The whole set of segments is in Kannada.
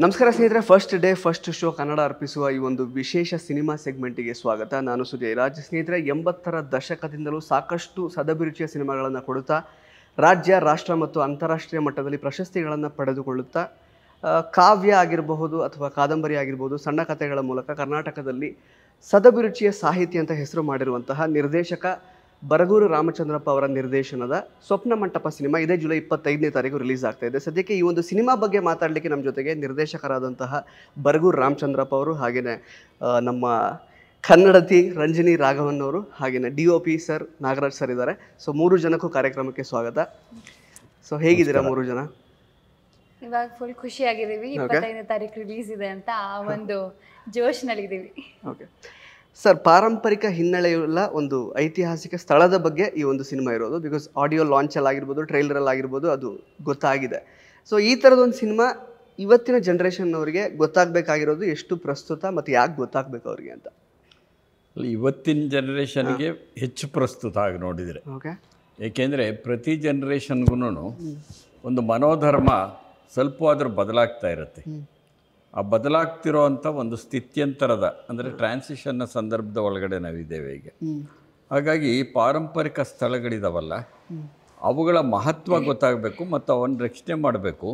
ನಮಸ್ಕಾರ ಸ್ನೇಹಿತರೆ, first day first show Kannada ಅರ್ಪಿಸುವ ಈ ಒಂದು ವಿಶೇಷ ಸಿನಿಮಾ ಸೆಗ್ಮೆಂಟಿಗೆ ಸ್ವಾಗತ. ನಾನು ಸುಜಯ್ ರಾಜ್. ಸ್ನೇಹಿತರೆ, 80ರ ದಶಕದಿಂದಲೂ ಸಾಕಷ್ಟು ಸದಭಿರುಚಿಯ ಸಿನಿಮಾಗಳನ್ನು ಕೊಡುತ್ತಾ ರಾಜ್ಯ, ರಾಷ್ಟ್ರ ಮತ್ತು ಅಂತಾರಾಷ್ಟ್ರೀಯ ಮಟ್ಟದಲ್ಲಿ ಪ್ರಶಸ್ತಿಗಳನ್ನು ಪಡೆದುಕೊಳ್ಳುತ್ತಾ ಕಾವ್ಯ ಆಗಿರಬಹುದು ಅಥವಾ ಕಾದಂಬರಿ ಆಗಿರ್ಬೋದು, ಸಣ್ಣ ಕಥೆಗಳ ಮೂಲಕ ಕರ್ನಾಟಕದಲ್ಲಿ ಸದಭಿರುಚಿಯ ಸಾಹಿತಿ ಅಂತ ಹೆಸರು ಮಾಡಿರುವಂತಹ ನಿರ್ದೇಶಕ ಬರಗೂರು ರಾಮಚಂದ್ರಪ್ಪ ಅವರ ನಿರ್ದೇಶನದ ಸ್ವಪ್ನ ಮಂಟಪ ಸಿನಿಮಾ ಇದೇ ಜುಲೈ 25ನೇ ತಾರೀಕು ರಿಲೀಸ್ ಆಗ್ತಾ ಇದೆ. ಸದ್ಯಕ್ಕೆ ಈ ಒಂದು ಸಿನಿಮಾ ಬಗ್ಗೆ ಮಾತಾಡಲಿಕ್ಕೆ ನಮ್ಮ ಜೊತೆಗೆ ನಿರ್ದೇಶಕರಾದಂತಹ ಬರಗೂರು ರಾಮಚಂದ್ರಪ್ಪ ಅವರು, ಹಾಗೆಯೇ ನಮ್ಮ ಕನ್ನಡತಿ ರಂಜನಿ ರಾಘವನ್ ಅವರು, ಹಾಗೆಯೇ DOP ಸರ್ ನಾಗರಾಜ್ ಸರ್ ಇದ್ದಾರೆ. ಸೊ 3 ಜನಕ್ಕೂ ಕಾರ್ಯಕ್ರಮಕ್ಕೆ ಸ್ವಾಗತ. ಸೊ ಹೇಗಿದ್ದೀರಾ 3 ಜನ? ಇವಾಗ ಫುಲ್ ಖುಷಿಯಾಗಿದ್ದೀವಿ. 25ನೇ ತಾರೀಕು ರಿಲೀಸ್ ಇದೆ ಅಂತ ಆ ಒಂದು ಜೋಶ್ನಲ್ಲಿದ್ದೀವಿ. ಓಕೆ ಸರ್, ಪಾರಂಪರಿಕ ಹಿನ್ನೆಲೆಯುಳ್ಳ ಒಂದು ಐತಿಹಾಸಿಕ ಸ್ಥಳದ ಬಗ್ಗೆ ಈ ಒಂದು ಸಿನಿಮಾ ಇರೋದು. ಬಿಕಾಸ್ ಆಡಿಯೋ ಲಾಂಚಲ್ಲಿ ಆಗಿರ್ಬೋದು, ಟ್ರೈಲರಲ್ಲಿ ಆಗಿರ್ಬೋದು, ಅದು ಗೊತ್ತಾಗಿದೆ. ಸೊ ಈ ಥರದೊಂದು ಸಿನಿಮಾ ಇವತ್ತಿನ ಜನ್ರೇಷನ್ನವರಿಗೆ ಗೊತ್ತಾಗಬೇಕಾಗಿರೋದು ಎಷ್ಟು ಪ್ರಸ್ತುತ ಮತ್ತು ಯಾಕೆ ಗೊತ್ತಾಗಬೇಕು ಅವರಿಗೆ ಅಂತ? ಇವತ್ತಿನ ಜನ್ರೇಷನ್ಗೆ ಹೆಚ್ಚು ಪ್ರಸ್ತುತ ಆಗಿ ನೋಡಿದರೆ. ಓಕೆ, ಏಕೆಂದರೆ ಪ್ರತಿ ಜನ್ರೇಷನ್ಗೂ ಒಂದು ಮನೋಧರ್ಮ ಸ್ವಲ್ಪವಾದರೂ ಬದಲಾಗ್ತಾ ಇರುತ್ತೆ. ಆ ಬದಲಾಗ್ತಿರೋ ಅಂಥ ಒಂದು ಸ್ಥಿತ್ಯಂತರದ ಅಂದರೆ ಟ್ರಾನ್ಸಿಷನ್ನ ಸಂದರ್ಭದ ಒಳಗಡೆ ನಾವಿದ್ದೇವೆ ಈಗ. ಹಾಗಾಗಿ ಪಾರಂಪರಿಕ ಸ್ಥಳಗಳಿದಾವಲ್ಲ, ಅವುಗಳ ಮಹತ್ವ ಗೊತ್ತಾಗಬೇಕು ಮತ್ತು ಅವನ್ನು ರಕ್ಷಣೆ ಮಾಡಬೇಕು.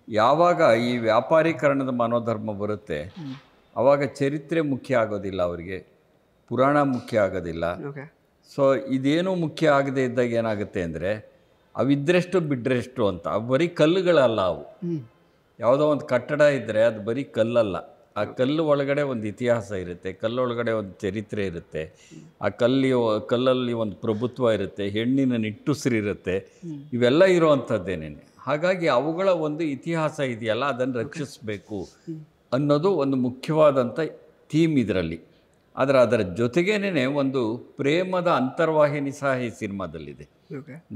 ಯಾವಾಗ ಈ ವ್ಯಾಪಾರೀಕರಣದ ಮನೋಧರ್ಮ ಬರುತ್ತೆ, ಆವಾಗ ಚರಿತ್ರೆ ಮುಖ್ಯ ಆಗೋದಿಲ್ಲ, ಅವರಿಗೆ ಪುರಾಣ ಮುಖ್ಯ ಆಗೋದಿಲ್ಲ. ಸೊ ಇದೇನೂ ಮುಖ್ಯ ಆಗದೆ ಇದ್ದಾಗ ಏನಾಗುತ್ತೆ ಅಂದರೆ, ಅವಿದ್ರೆಷ್ಟು ಬಿಡ್ರೆಷ್ಟು ಅಂತ. ಅವು ಬರೀ ಕಲ್ಲುಗಳಲ್ಲ ಅವು. ಯಾವುದೋ ಒಂದು ಕಟ್ಟಡ ಇದ್ದರೆ ಅದು ಬರೀ ಕಲ್ಲಲ್ಲ. ಆ ಕಲ್ಲು ಒಳಗಡೆ ಒಂದು ಇತಿಹಾಸ ಇರುತ್ತೆ, ಕಲ್ಲೊಳಗಡೆ ಒಂದು ಚರಿತ್ರೆ ಇರುತ್ತೆ, ಆ ಕಲ್ಲಲ್ಲಿ ಒಂದು ಪ್ರಭುತ್ವ ಇರುತ್ತೆ, ಹೆಣ್ಣಿನ ನಿಟ್ಟುಸಿರಿರುತ್ತೆ, ಇವೆಲ್ಲ ಇರುವಂಥದ್ದೇನೇನೆ. ಹಾಗಾಗಿ ಅವುಗಳ ಒಂದು ಇತಿಹಾಸ ಇದೆಯಲ್ಲ, ಅದನ್ನು ರಕ್ಷಿಸಬೇಕು ಅನ್ನೋದು ಒಂದು ಮುಖ್ಯವಾದಂಥ ಥೀಮ್ ಇದರಲ್ಲಿ. ಆದರೆ ಅದರ ಜೊತೆಗೇನೆ ಒಂದು ಪ್ರೇಮದ ಅಂತರ್ವಾಹಿನಿ ಸಹ ಈ ಸಿನಿಮಾದಲ್ಲಿದೆ.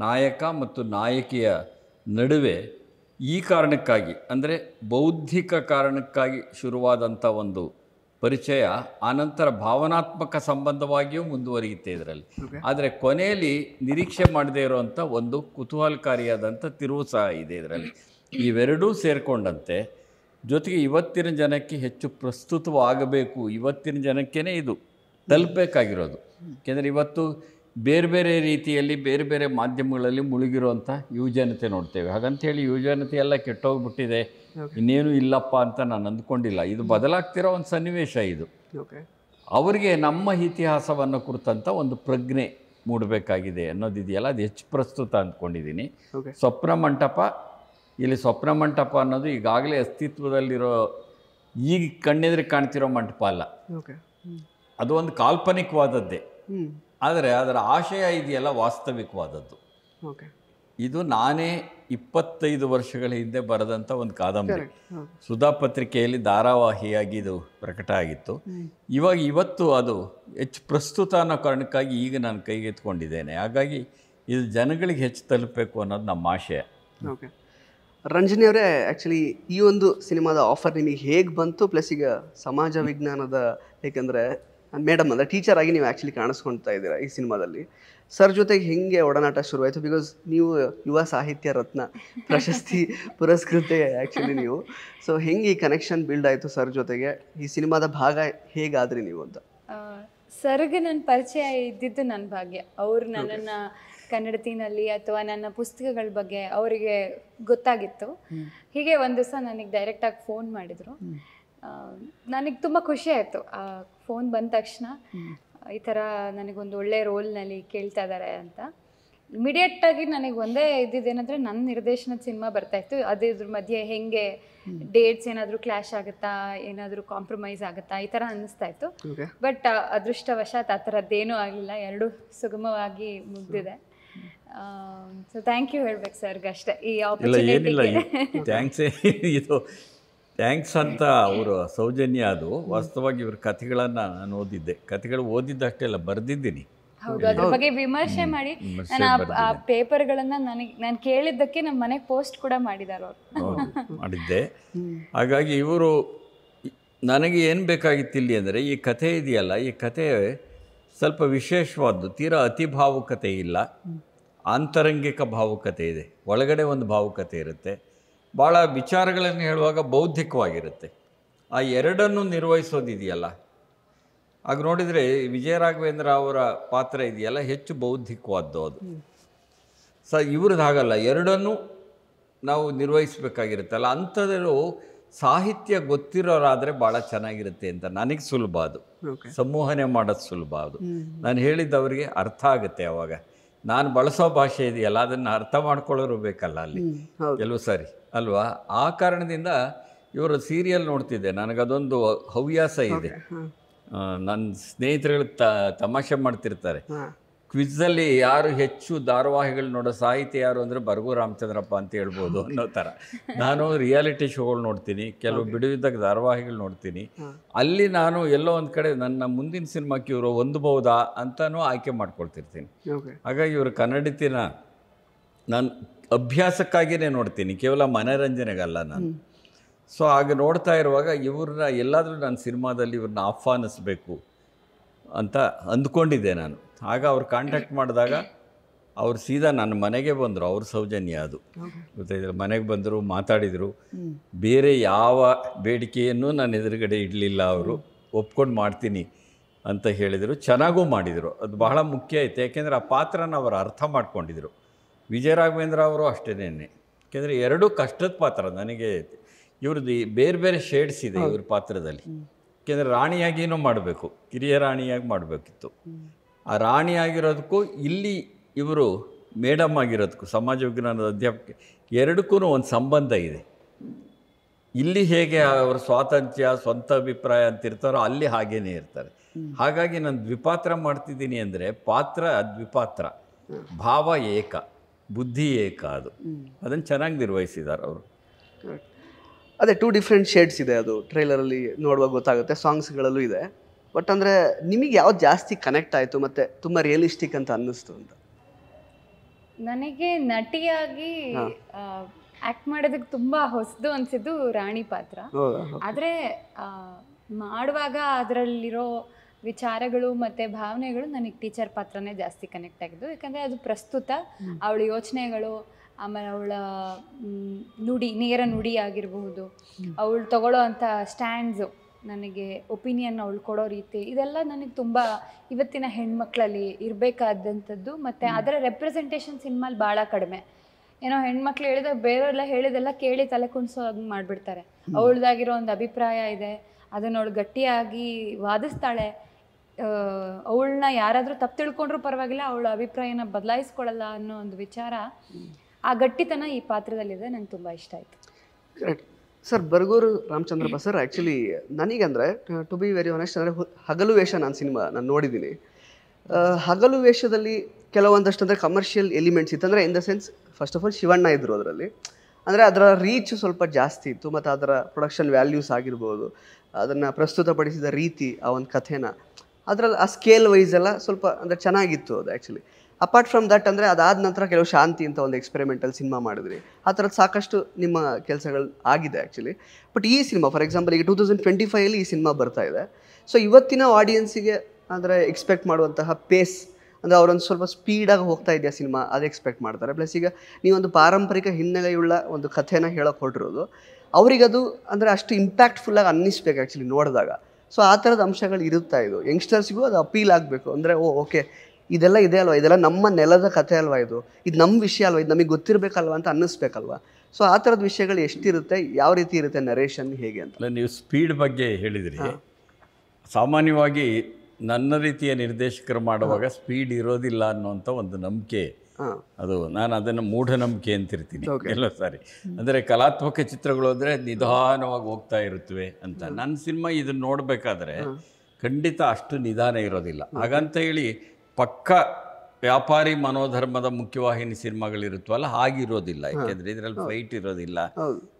ನಾಯಕ ಮತ್ತು ನಾಯಕಿಯ ನಡುವೆ ಈ ಕಾರಣಕ್ಕಾಗಿ, ಅಂದರೆ ಬೌದ್ಧಿಕ ಕಾರಣಕ್ಕಾಗಿ ಶುರುವಾದಂಥ ಒಂದು ಪರಿಚಯ ಆನಂತರ ಭಾವನಾತ್ಮಕ ಸಂಬಂಧವಾಗಿಯೂ ಮುಂದುವರಿಯುತ್ತೆ ಇದರಲ್ಲಿ. ಆದರೆ ಕೊನೆಯಲ್ಲಿ ನಿರೀಕ್ಷೆ ಮಾಡದೇ ಇರುವಂಥ ಒಂದು ಕುತೂಹಲಕಾರಿಯಾದಂಥ ತಿರುವು ಸಹ ಇದೆ ಇದರಲ್ಲಿ. ಇವೆರಡೂ ಸೇರಿಕೊಂಡಂತೆ ಜೊತೆಗೆ ಇವತ್ತಿನ ಜನಕ್ಕೆ ಹೆಚ್ಚು ಪ್ರಸ್ತುತವಾಗಬೇಕು, ಇವತ್ತಿನ ಜನಕ್ಕೇ ಇದು ತಲುಪಬೇಕಾಗಿರೋದು. ಏಕೆಂದರೆ ಇವತ್ತು ಬೇರೆ ಬೇರೆ ರೀತಿಯಲ್ಲಿ ಬೇರೆ ಬೇರೆ ಮಾಧ್ಯಮಗಳಲ್ಲಿ ಮುಳುಗಿರುವಂಥ ಯುವಜನತೆ ನೋಡ್ತೇವೆ. ಹಾಗಂತೇಳಿ ಯುವಜನತೆ ಎಲ್ಲ ಕೆಟ್ಟೋಗ್ಬಿಟ್ಟಿದೆ, ಇನ್ನೇನು ಇಲ್ಲಪ್ಪ ಅಂತ ನಾನು ಅಂದ್ಕೊಂಡಿಲ್ಲ. ಇದು ಬದಲಾಗ್ತಿರೋ ಒಂದು ಸನ್ನಿವೇಶ ಇದು. ಅವರಿಗೆ ನಮ್ಮ ಇತಿಹಾಸವನ್ನು ಕುರಿತಂಥ ಒಂದು ಪ್ರಜ್ಞೆ ಮೂಡಬೇಕಾಗಿದೆ ಅನ್ನೋದಿದೆಯಲ್ಲ, ಅದು ಹೆಚ್ಚು ಪ್ರಸ್ತುತ ಅಂದ್ಕೊಂಡಿದ್ದೀನಿ. ಸ್ವಪ್ನ ಮಂಟಪ, ಇಲ್ಲಿ ಸ್ವಪ್ನ ಮಂಟಪ ಅನ್ನೋದು ಈಗಾಗಲೇ ಅಸ್ತಿತ್ವದಲ್ಲಿರೋ, ಈಗ ಕಣ್ಣೆದುರಿಗೆ ಕಾಣ್ತಿರೋ ಮಂಟಪ ಅಲ್ಲ. ಅದು ಒಂದು ಕಾಲ್ಪನಿಕವಾದದ್ದೇ, ಆದರೆ ಅದರ ಆಶಯ ಇದೆಯಲ್ಲ ವಾಸ್ತವಿಕವಾದದ್ದು. ಇದು ನಾನೇ 25 ವರ್ಷಗಳ ಹಿಂದೆ ಬರೆದಂಥ ಒಂದು ಕಾದಂಬರಿ. ಸುಧಾ ಪತ್ರಿಕೆಯಲ್ಲಿ ಧಾರಾವಾಹಿಯಾಗಿ ಇದು ಪ್ರಕಟ ಆಗಿತ್ತು. ಇವತ್ತು ಅದು ಹೆಚ್ಚು ಪ್ರಸ್ತುತ ಅನ್ನೋ ಕಾರಣಕ್ಕಾಗಿ ಈಗ ನಾನು ಕೈಗೆತ್ಕೊಂಡಿದ್ದೇನೆ. ಹಾಗಾಗಿ ಇದು ಜನಗಳಿಗೆ ಹೆಚ್ಚು ತಲುಪಬೇಕು ಅನ್ನೋದು ನಮ್ಮ ಆಶಯ. ಓಕೆ ರಂಜನಿ ಅವರೇ, ಆ್ಯಕ್ಚುಲಿ ಈ ಒಂದು ಸಿನಿಮಾದ ಆಫರ್ ನಿಮಗೆ ಹೇಗೆ ಬಂತು? ಪ್ಲಸ್ ಈಗ ಸಮಾಜ ವಿಜ್ಞಾನದ, ಏಕೆಂದರೆ ಮೇಡಮ್ ಅಂದರೆ ಟೀಚರ್ ಆಗಿ ನೀವು ಆ್ಯಕ್ಚುಲಿ ಕಾಣಿಸ್ಕೊಳ್ತಾ ಇದ್ದೀರಾ ಈ ಸಿನಿಮಾದಲ್ಲಿ. ಸರ್ ಜೊತೆಗೆ ಹೆಂಗೆ ಒಡನಾಟ ಶುರುವಾಯಿತು? ಬಿಕಾಸ್ ನೀವು ಯುವ ಸಾಹಿತ್ಯ ರತ್ನ ಪ್ರಶಸ್ತಿ ಪುರಸ್ಕೃತೆ ಆ್ಯಕ್ಚುಲಿ ನೀವು. ಸೊ ಹೆಂಗೆ ಈ ಕನೆಕ್ಷನ್ ಬಿಲ್ಡ್ ಆಯಿತು ಸರ್ ಜೊತೆಗೆ? ಈ ಸಿನಿಮಾದ ಭಾಗ ಹೇಗಾದ್ರಿ ನೀವು ಅಂತ? ಸರ್ಗೆ ನನ್ನ ಪರಿಚಯ ಇದ್ದಿದ್ದು ನನ್ನ ಭಾಗ್ಯ. ಅವರು ನನ್ನನ್ನು ಕನ್ನಡತಿನಲ್ಲಿ ಅಥವಾ ನನ್ನ ಪುಸ್ತಕಗಳ ಬಗ್ಗೆ ಅವರಿಗೆ ಗೊತ್ತಾಗಿತ್ತು. ಹೀಗೆ ಒಂದು ದಿವಸ ನನಗೆ ಡೈರೆಕ್ಟಾಗಿ ಫೋನ್ ಮಾಡಿದರು. ನನಗೆ ತುಂಬ ಖುಷಿ ಆಯಿತು. ಆ ಫೋನ್ ಬಂದ ತಕ್ಷಣ ಈ ಥರ ನನಗೊಂದು ಒಳ್ಳೆ ರೋಲ್ನಲ್ಲಿ ಕೇಳ್ತಾ ಇದ್ದಾರೆ ಅಂತ. ಇಮಿಡಿಯೇಟಾಗಿ ನನಗೆ ಒಂದೇ ಇದ್ದಿದ್ದೇನೆಂದರೆ, ನನ್ನ ನಿರ್ದೇಶನದ ಸಿನಿಮಾ ಬರ್ತಾಯಿತ್ತು, ಅದು ಇದ್ರ ಮಧ್ಯೆ ಹೆಂಗೆ ಡೇಟ್ಸ್ ಏನಾದರೂ ಕ್ಲಾಶ್ ಆಗುತ್ತಾ, ಏನಾದರೂ ಕಾಂಪ್ರಮೈಸ್ ಆಗುತ್ತಾ, ಈ ಥರ ಅನ್ನಿಸ್ತಾ ಇತ್ತು. ಬಟ್ ಅದೃಷ್ಟವಶಾತ್ ಆ ಥರದ್ದೇನೂ ಆಗಲಿಲ್ಲ, ಎರಡೂ ಸುಗಮವಾಗಿ ಮುಗಿದಿದೆ. ಸೊ ಥ್ಯಾಂಕ್ ಯು ಹೇಳ್ಬೇಕು ಸರ್ಗೆ ಅಷ್ಟೇ ಈ ಆಪರ್ಚುನಿಟಿಗೆ. ಥ್ಯಾಂಕ್ಸ್ ಅಂತ ಅವರು ಸೌಜನ್ಯ. ಅದು ವಾಸ್ತವವಾಗಿ ಇವ್ರ ಕಥೆಗಳನ್ನು ನಾನು ಓದಿದ್ದೆ. ಕಥೆಗಳು ಓದಿದ್ದಷ್ಟೇ ಅಲ್ಲ, ಬರೆದಿದ್ದೀನಿ. ಹೌದು, ಅದ್ರ ಬಗ್ಗೆ ವಿಮರ್ಶೆ ಮಾಡಿ ನಾನು ಆ ಪೇಪರ್ಗಳನ್ನು ನಾನು ಕೇಳಿದ್ದಕ್ಕೆ ನಮ್ಮ ಮನೆಗೆ ಪೋಸ್ಟ್ ಕೂಡ ಮಾಡಿದ್ದಾರೆ ಅವರು. ಮಾಡಿದ್ದೆ. ಹಾಗಾಗಿ ಇವರು ನನಗೆ ಏನು ಬೇಕಾಗಿತ್ತು ಇಲ್ಲಿ ಅಂದರೆ, ಈ ಕಥೆ ಇದೆಯಲ್ಲ, ಈ ಕಥೆ ಸ್ವಲ್ಪ ವಿಶೇಷವಾದ್ದು. ತೀರಾ ಅತಿ ಭಾವುಕತೆ ಇಲ್ಲ, ಆಂತರಂಗಿಕ ಭಾವುಕತೆ ಇದೆ. ಒಳಗಡೆ ಒಂದು ಭಾವುಕತೆ ಇರುತ್ತೆ, ಭಾಳ ವಿಚಾರಗಳನ್ನು ಹೇಳುವಾಗ ಬೌದ್ಧಿಕವಾಗಿರುತ್ತೆ. ಆ ಎರಡನ್ನು ನಿರ್ವಹಿಸೋದಿದೆಯಲ್ಲ, ಆಗ ನೋಡಿದರೆ ವಿಜಯ ರಾಘವೇಂದ್ರ ಅವರ ಪಾತ್ರ ಇದೆಯಲ್ಲ ಹೆಚ್ಚು ಬೌದ್ಧಿಕವಾದ್ದು ಅದು. ಇವ್ರದ್ದು ಹಾಗಲ್ಲ, ಎರಡನ್ನೂ ನಾವು ನಿರ್ವಹಿಸಬೇಕಾಗಿರುತ್ತಲ್ಲ. ಅಂಥದ್ದು ಸಾಹಿತ್ಯ ಗೊತ್ತಿರೋರಾದರೆ ಭಾಳ ಚೆನ್ನಾಗಿರುತ್ತೆ ಅಂತ ನನಗೆ ಸುಲಭ. ಅದು ಸಂಮೋಹನೆ ಮಾಡೋದು ಸುಲಭ. ಅದು ನಾನು ಹೇಳಿದ್ದವರಿಗೆ ಅರ್ಥ ಆಗುತ್ತೆ. ಅವಾಗ ನಾನು ಬಳಸೋ ಭಾಷೆ ಇದೆಯಲ್ಲ ಅದನ್ನು ಅರ್ಥ ಮಾಡ್ಕೊಳ್ಳೋರು ಬೇಕಲ್ಲ ಅಲ್ಲಿ ಕೆಲವು ಸರಿ ಅಲ್ವಾ. ಆ ಕಾರಣದಿಂದ ಇವರು ಸೀರಿಯಲ್ ನೋಡ್ತಿದ್ದೆ. ನನಗದೊಂದು ಹವ್ಯಾಸ ಇದೆ. ನನ್ನ ಸ್ನೇಹಿತರುಗಳು ತಮಾಷೆ ಮಾಡ್ತಿರ್ತಾರೆ, ಕ್ವಿಝಲ್ಲಿ ಯಾರು ಹೆಚ್ಚು ಧಾರಾವಾಹಿಗಳು ನೋಡೋ ಸಾಹಿತ್ಯ ಯಾರು ಅಂದರೆ ಬರ್ಗು ರಾಮಚಂದ್ರಪ್ಪ ಅಂತ ಹೇಳ್ಬೋದು ಅನ್ನೋ ಥರ. ನಾನು ರಿಯಾಲಿಟಿ ಶೋಗಳು ನೋಡ್ತೀನಿ, ಕೆಲವು ಬಿಡುವಿದ್ದಾಗ ಧಾರಾವಾಹಿಗಳು ನೋಡ್ತೀನಿ. ಅಲ್ಲಿ ನಾನು ಎಲ್ಲೋ ಒಂದು ಕಡೆ ನನ್ನ ಮುಂದಿನ ಸಿನಿಮಾಕ್ಕೆ ಇವರು ಹೊಂದಬಹುದಾ ಅಂತಲೂ ಆಯ್ಕೆ ಮಾಡ್ಕೊಳ್ತಿರ್ತೀನಿ. ಹಾಗಾಗಿ ಇವರು ಕನ್ನಡತಿನ ನಾನು ಅಭ್ಯಾಸಕ್ಕಾಗಿಯೇ ನೋಡ್ತೀನಿ, ಕೇವಲ ಮನೋರಂಜನೆಗಲ್ಲ ನಾನು. ಸೊ ಆಗ ನೋಡ್ತಾ ಇರುವಾಗ ಇವ್ರನ್ನ ಎಲ್ಲಾದರೂ ನಾನು ಸಿನಿಮಾದಲ್ಲಿ ಇವ್ರನ್ನ ಆಹ್ವಾನಿಸ್ಬೇಕು ಅಂತ ಅಂದ್ಕೊಂಡಿದ್ದೆ ನಾನು. ಆಗ ಅವ್ರು ಕಾಂಟ್ಯಾಕ್ಟ್ ಮಾಡಿದಾಗ ಅವ್ರು ಸೀದಾ ನನ್ನ ಮನೆಗೆ ಬಂದರು. ಅವ್ರ ಸೌಜನ್ಯ ಅದು ಗೊತ್ತಾಯಿದ್ರೆ. ಮನೆಗೆ ಬಂದರು, ಮಾತಾಡಿದರು. ಬೇರೆ ಯಾವ ಬೇಡಿಕೆಯನ್ನು ನಾನು ಎದುರುಗಡೆ ಇಡಲಿಲ್ಲ. ಅವರು ಒಪ್ಕೊಂಡು ಮಾಡ್ತೀನಿ ಅಂತ ಹೇಳಿದರು. ಚೆನ್ನಾಗೂ ಮಾಡಿದರು. ಅದು ಬಹಳ ಮುಖ್ಯ ಆಯಿತು. ಯಾಕೆಂದರೆ ಆ ಪಾತ್ರನ ಅವರು ಅರ್ಥ ಮಾಡ್ಕೊಂಡಿದ್ರು. ವಿಜಯ ರಾಘವೇಂದ್ರ ಅವರು ಅಷ್ಟೇನೆ. ಯಾಕೆಂದರೆ ಎರಡೂ ಕಷ್ಟದ ಪಾತ್ರ. ನನಗೆ ಇವ್ರದ್ದು ಬೇರೆ ಬೇರೆ ಶೇಡ್ಸ್ ಇದೆ ಇವ್ರ ಪಾತ್ರದಲ್ಲಿ. ಯಾಕೆಂದರೆ ರಾಣಿಯಾಗಿಯೂ ಮಾಡಬೇಕು, ಕಿರಿಯ ರಾಣಿಯಾಗಿ ಮಾಡಬೇಕಿತ್ತು. ಆ ರಾಣಿಯಾಗಿರೋದಕ್ಕೂ ಇಲ್ಲಿ ಇವರು ಮೇಡಮ್ ಆಗಿರೋದಕ್ಕೂ, ಸಮಾಜ ವಿಜ್ಞಾನದ ಅಧ್ಯಾಪಕ, ಎರಡಕ್ಕೂ ಒಂದು ಸಂಬಂಧ ಇದೆ. ಇಲ್ಲಿ ಹೇಗೆ ಅವರ ಸ್ವಾತಂತ್ರ್ಯ ಸ್ವಂತ ಅಭಿಪ್ರಾಯ ಅಂತಿರ್ತಾರೋ ಅಲ್ಲಿ ಹಾಗೇನೇ ಇರ್ತಾರೆ. ಹಾಗಾಗಿ ನಾನು ದ್ವಿಪಾತ್ರ ಮಾಡ್ತಿದ್ದೀನಿ ಅಂದರೆ ಪಾತ್ರ ದ್ವಿಪಾತ್ರ, ಭಾವ ಏಕ, ಬುದ್ಧಿ ಏಕ. ಅದನ್ನು ಚೆನ್ನಾಗಿ ನಿರ್ವಹಿಸಿದ್ದಾರೆ ಅವರು. ಅದೇ 2 ಡಿಫ್ರೆಂಟ್ ಶೇಡ್ಸ್ ಇದೆ. ಅದು ಟ್ರೈಲರಲ್ಲಿ ನೋಡುವಾಗ ಗೊತ್ತಾಗುತ್ತೆ, ಸಾಂಗ್ಸ್ಗಳಲ್ಲೂ ಇದೆ. ಬಟ್ ಅಂದರೆ ನಿಮಗೆ ಯಾವ್ದು ಜಾಸ್ತಿ ಕನೆಕ್ಟ್ ಆಯಿತು ಮತ್ತು ತುಂಬ ರಿಯಲಿಸ್ಟಿಕ್ ಅಂತ ಅನ್ನಿಸ್ತು ಅಂತ? ನನಗೆ ನಟಿಯಾಗಿ ಆ್ಯಕ್ಟ್ ಮಾಡೋದಕ್ಕೆ ತುಂಬ ಹೊಸದು ಅನಿಸಿದ್ದು ರಾಣಿ ಪಾತ್ರ. ಆದರೆ ಮಾಡುವಾಗ ಅದರಲ್ಲಿರೋ ವಿಚಾರಗಳು ಮತ್ತು ಭಾವನೆಗಳು ನನಗೆ ಟೀಚರ್ ಪಾತ್ರನೇ ಜಾಸ್ತಿ ಕನೆಕ್ಟ್ ಆಗಿದ್ದು. ಯಾಕಂದರೆ ಅದು ಪ್ರಸ್ತುತ ಅವಳ ಯೋಚನೆಗಳು, ಆಮೇಲೆ ಅವಳ ನೇರ ನುಡಿ ಆಗಿರಬಹುದು, ಅವಳು ತಗೊಳ್ಳೋ ಅಂಥ ಸ್ಟ್ಯಾಂಡ್ಸು, ನನಗೆ ಒಪಿನಿಯನ್ ಅವಳು ಕೊಡೋ ರೀತಿ, ಇದೆಲ್ಲ ನನಗೆ ತುಂಬ ಇವತ್ತಿನ ಹೆಣ್ಮಕ್ಳಲ್ಲಿ ಇರಬೇಕಾದಂಥದ್ದು. ಮತ್ತು ಅದರ ರೆಪ್ರೆಸೆಂಟೇಷನ್ ಸಿನಿಮಾಲಿ ಭಾಳ ಕಡಿಮೆ. ಏನೋ ಹೆಣ್ಮಕ್ಳು ಹೇಳಿದಾಗ ಬೇರೆಲ್ಲ ಹೇಳಿದೆಲ್ಲ ಕೇಳಿ ತಲೆ ಕುಣಿಸೋ ಹಂಗೆ ಮಾಡಿಬಿಡ್ತಾರೆ. ಅವಳದಾಗಿರೋ ಒಂದು ಅಭಿಪ್ರಾಯ ಇದೆ, ಅದನ್ನು ಅವಳು ಗಟ್ಟಿಯಾಗಿ ವಾದಿಸ್ತಾಳೆ. ಅವಳನ್ನ ಯಾರಾದರೂ ತಪ್ಪು ತಿಳ್ಕೊಂಡ್ರೂ ಪರವಾಗಿಲ್ಲ, ಅವಳ ಅಭಿಪ್ರಾಯನ ಬದಲಾಯಿಸ್ಕೊಳ್ಳಲ್ಲ ಅನ್ನೋ ಒಂದು ವಿಚಾರ, ಆ ಗಟ್ಟಿತನ ಈ ಪಾತ್ರದಲ್ಲಿದೆ. ನಂಗೆ ತುಂಬ ಇಷ್ಟ ಆಯಿತು. Correct sir. Bargur Ramachandrappa sir, actually ನನಗಂದರೆ ಟು ಬಿ ವೆರಿ ಆನೆಸ್ಟ್ ಅಂದರೆ ಹಗಲು ವೇಷ ನಾನು ನೋಡಿದ್ದೀನಿ. ಹಗಲು ವೇಷದಲ್ಲಿ ಕೆಲವೊಂದಷ್ಟು ಅಂದರೆ ಕಮರ್ಷಿಯಲ್ ಎಲಿಮೆಂಟ್ಸ್ ಇತ್ತು. ಅಂದರೆ in the sense, first of all Shivanna ಇದ್ದರು ಅದರಲ್ಲಿ. ಅಂದರೆ ಅದರ ರೀಚ್ ಸ್ವಲ್ಪ ಜಾಸ್ತಿ ಇತ್ತು ಮತ್ತು ಅದರ ಪ್ರೊಡಕ್ಷನ್ ವ್ಯಾಲ್ಯೂಸ್ ಆಗಿರ್ಬೋದು, ಅದನ್ನು ಪ್ರಸ್ತುತಪಡಿಸಿದ ರೀತಿ, ಆ ಒಂದು ಕಥೆನ ಅದರಲ್ಲಿ ಆ ಸ್ಕೇಲ್ ವೈಸ್ ಎಲ್ಲ ಸ್ವಲ್ಪ ಅಂದರೆ ಚೆನ್ನಾಗಿತ್ತು ಅದು ಆ್ಯಕ್ಚುಲಿ. ಅಪಾರ್ಟ್ ಫ್ರಮ್ ದಟ್ ಅಂದರೆ ಅದಾದ ನಂತರ ಕೆಲವು ಶಾಂತಿ ಅಂತ ಒಂದು ಎಕ್ಸ್ಪೆರಿಮೆಂಟಲ್ ಸಿನಿಮಾ ಮಾಡಿದ್ರಿ. ಆ ಥರದ್ದು ಸಾಕಷ್ಟು ನಿಮ್ಮ ಕೆಲಸಗಳು ಆಗಿದೆ ಆ್ಯಕ್ಚುಲಿ. ಬಟ್ ಈ ಸಿನಿಮಾ ಫಾರ್ ಎಕ್ಸಾಂಪಲ್ ಈಗ 2025 ಈ ಸಿನಿಮಾ ಬರ್ತಾ ಇದೆ. ಸೊ ಇವತ್ತಿನ ಆಡಿಯನ್ಸಿಗೆ ಅಂದರೆ ಎಕ್ಸ್ಪೆಕ್ಟ್ ಮಾಡುವಂತಹ ಪೇಸ್ ಅಂದರೆ ಅವರೊಂದು ಸ್ವಲ್ಪ ಸ್ಪೀಡಾಗಿ ಹೋಗ್ತಾ ಇದೆಯಾ ಸಿನಿಮಾ, ಅದು ಎಕ್ಸ್ಪೆಕ್ಟ್ ಮಾಡ್ತಾರೆ. ಪ್ಲಸ್ ಈಗ ನೀವೊಂದು ಪಾರಂಪರಿಕ ಹಿನ್ನೆಲೆಯುಳ್ಳ ಒಂದು ಕಥೆನ ಹೇಳೋಕೆ ಹೊರಟಿರೋದು, ಅವರಿಗದು ಅಂದರೆ ಅಷ್ಟು ಇಂಪ್ಯಾಕ್ಟ್ಫುಲ್ಲಾಗಿ ಅನ್ನಿಸ್ಬೇಕು ಆ್ಯಕ್ಚುಲಿ ನೋಡಿದಾಗ. ಸೊ ಆ ಥರದ ಅಂಶಗಳು ಇರುತ್ತಾ ಇದು ಯಂಗ್ಸ್ಟರ್ಸ್ಗೂ ಅದು ಅಪೀಲ್ ಆಗಬೇಕು. ಅಂದರೆ ಓಕೆ ಇದೆಲ್ಲ ಇದೆ ಅಲ್ವಾ, ಇದೆಲ್ಲ ನಮ್ಮ ನೆಲದ ಕಥೆ ಅಲ್ವಾ, ಇದು ನಮ್ಮ ವಿಷಯ ಅಲ್ವಾ, ಇದು ನಮಗೆ ಗೊತ್ತಿರಬೇಕಲ್ವ ಅಂತ ಅನ್ನಿಸ್ಬೇಕಲ್ವ. ಸೊ ಆ ಥರದ ವಿಷಯಗಳು ಎಷ್ಟಿರುತ್ತೆ, ಯಾವ ರೀತಿ ಇರುತ್ತೆ ನರೇಷನ್ ಹೇಗೆ ಅಂತ? ನೀವು ಸ್ಪೀಡ್ ಬಗ್ಗೆ ಹೇಳಿದ್ರಿ. ಸಾಮಾನ್ಯವಾಗಿ ನನ್ನ ರೀತಿಯ ನಿರ್ದೇಶಕರು ಮಾಡುವಾಗ ಸ್ಪೀಡ್ ಇರೋದಿಲ್ಲ ಅನ್ನೋಂಥ ಒಂದು ನಂಬಿಕೆ, ಅದು ನಾನು ಅದನ್ನು ಮೂಢನಂಬಿಕೆ ಅಂತಿರ್ತೀನಿ ಎಲ್ಲ ಸಾರಿ. ಅಂದರೆ ಕಲಾತ್ಮಕ ಚಿತ್ರಗಳು ಅಂದರೆ ನಿಧಾನವಾಗಿ ಹೋಗ್ತಾ ಇರುತ್ತವೆ ಅಂತ. ನನ್ನ ಸಿನಿಮಾ ಇದನ್ನು ನೋಡಬೇಕಾದ್ರೆ ಖಂಡಿತ ಅಷ್ಟು ನಿಧಾನ ಇರೋದಿಲ್ಲ. ಹಾಗಂತ ಹೇಳಿ ಪಕ್ಕ ವ್ಯಾಪಾರಿ ಮನೋಧರ್ಮದ ಮುಖ್ಯವಾಹಿನಿ ಸಿನಿಮಾಗಳಿರುತ್ತವಲ್ಲ ಹಾಗಿರೋದಿಲ್ಲ. ಯಾಕೆಂದರೆ ಇದರಲ್ಲಿ ಫೈಟ್ ಇರೋದಿಲ್ಲ,